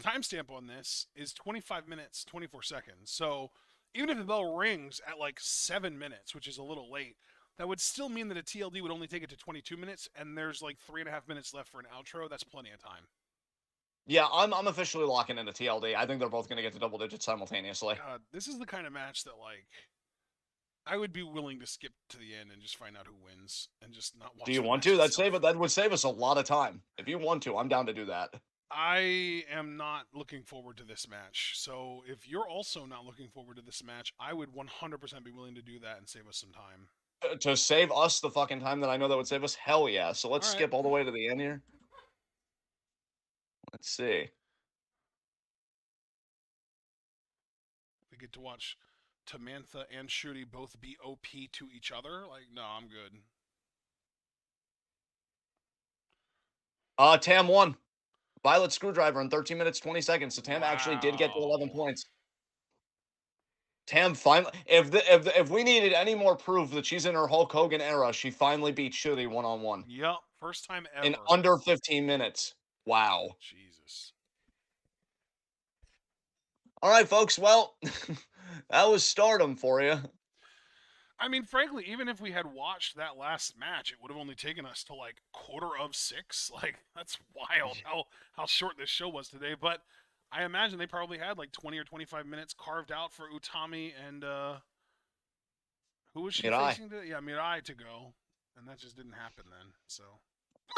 [SPEAKER 1] timestamp on this is 25 minutes 24 seconds. So even if the bell rings at like 7 minutes, which is a little late, that would still mean that a TLD would only take it to 22 minutes, and there's like 3.5 minutes left for an outro. That's plenty of time.
[SPEAKER 2] Yeah, I'm officially locking into TLD. I think they're both going to get to double digits simultaneously.
[SPEAKER 1] God, this is the kind of match that like I would be willing to skip to the end and just find out who wins and just not watch.
[SPEAKER 2] Do you
[SPEAKER 1] the
[SPEAKER 2] want
[SPEAKER 1] match
[SPEAKER 2] to?
[SPEAKER 1] itself.
[SPEAKER 2] That would save us a lot of time. If you want to, I'm down to do that.
[SPEAKER 1] I am not looking forward to this match. So if you're also not looking forward to this match, I would 100% be willing to do that and save us some time.
[SPEAKER 2] To save us the fucking time that I know that would save us? Hell yeah. So let's
[SPEAKER 1] All right.
[SPEAKER 2] skip all the way to the end here. Let's see.
[SPEAKER 1] We get to watch Tamantha and Shruti both be OP to each other. Like, no, I'm good.
[SPEAKER 2] Tam won. Violet Screwdriver in 13 minutes, 20 seconds. So Tam actually did get to 11
[SPEAKER 1] Wow.
[SPEAKER 2] points. Tam finally, if we needed any more proof that she's in her Hulk Hogan era, she finally beat Shuri one-on-one
[SPEAKER 1] Yep, first time
[SPEAKER 2] in
[SPEAKER 1] ever.
[SPEAKER 2] under 15 minutes. Wow.
[SPEAKER 1] Jesus.
[SPEAKER 2] All right, folks. Well, that was Stardom for you.
[SPEAKER 1] I mean, frankly, even if we had watched that last match, it would have only taken us to like 1/4 of 6. Like, that's wild how short this show was today. But I imagine they probably had like 20 or 25 minutes carved out for Utami and who was she
[SPEAKER 2] Mirai.
[SPEAKER 1] facing today? Yeah, Mirai to go, and that just didn't happen then. So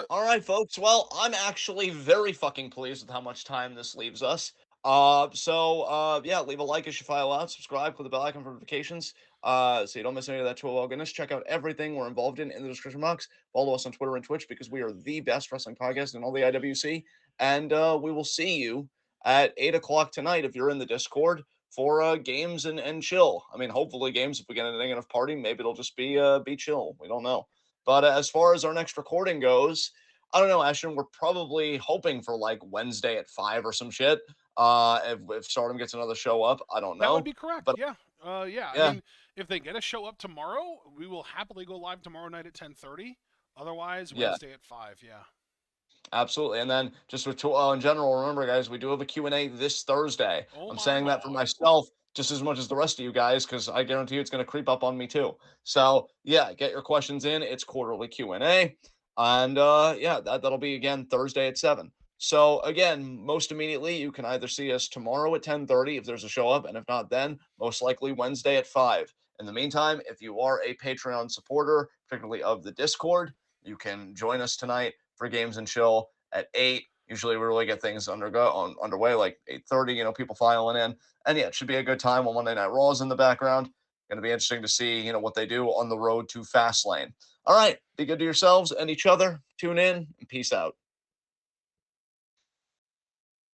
[SPEAKER 2] All right, folks. Well, I'm actually very fucking pleased with how much time this leaves us. Yeah, leave a like as you file out, subscribe, click the bell icon for notifications, so you don't miss any of that Twitter goodness. Check out everything we're involved in the description box. Follow us on Twitter and Twitch because we are the best wrestling podcast in all the IWC. And we will see you at 8 o'clock tonight if you're in the Discord for games and chill. I mean, hopefully games if we get anything enough party. Maybe it'll just be chill. We don't know. But as far as our next recording goes, I don't know, Ashton. We're probably hoping for like Wednesday at 5 or some shit. If Stardom gets another show up, I don't
[SPEAKER 1] that would
[SPEAKER 2] know.
[SPEAKER 1] be correct.
[SPEAKER 2] But
[SPEAKER 1] Yeah. Yeah. I
[SPEAKER 2] yeah,
[SPEAKER 1] mean, if they get a show up tomorrow, we will happily go live tomorrow night at 10:30. Otherwise,
[SPEAKER 2] yeah,
[SPEAKER 1] Wednesday at 5. Yeah.
[SPEAKER 2] absolutely. And then just in general, remember, guys, we do have a Q&A this Thursday.
[SPEAKER 1] Oh
[SPEAKER 2] I'm
[SPEAKER 1] my
[SPEAKER 2] saying that for
[SPEAKER 1] God.
[SPEAKER 2] myself just as much as the rest of you guys because I guarantee you it's going to creep up on me too. So yeah, get your questions in. It's quarterly Q&A. And yeah, that'll be again Thursday at 7. So again, most immediately you can either see us tomorrow at 10:30 if there's a show up, and if not, then most likely Wednesday at 5. In the meantime, if you are a Patreon supporter, particularly of the Discord, you can join us tonight for Games and Chill at 8. Usually we really get things underway like 8:30, people filing in. And yeah, it should be a good time while Monday Night Raw is in the background. Going to be interesting to see, what they do on the road to Fastlane. All right, be good to yourselves and each other. Tune in and peace out.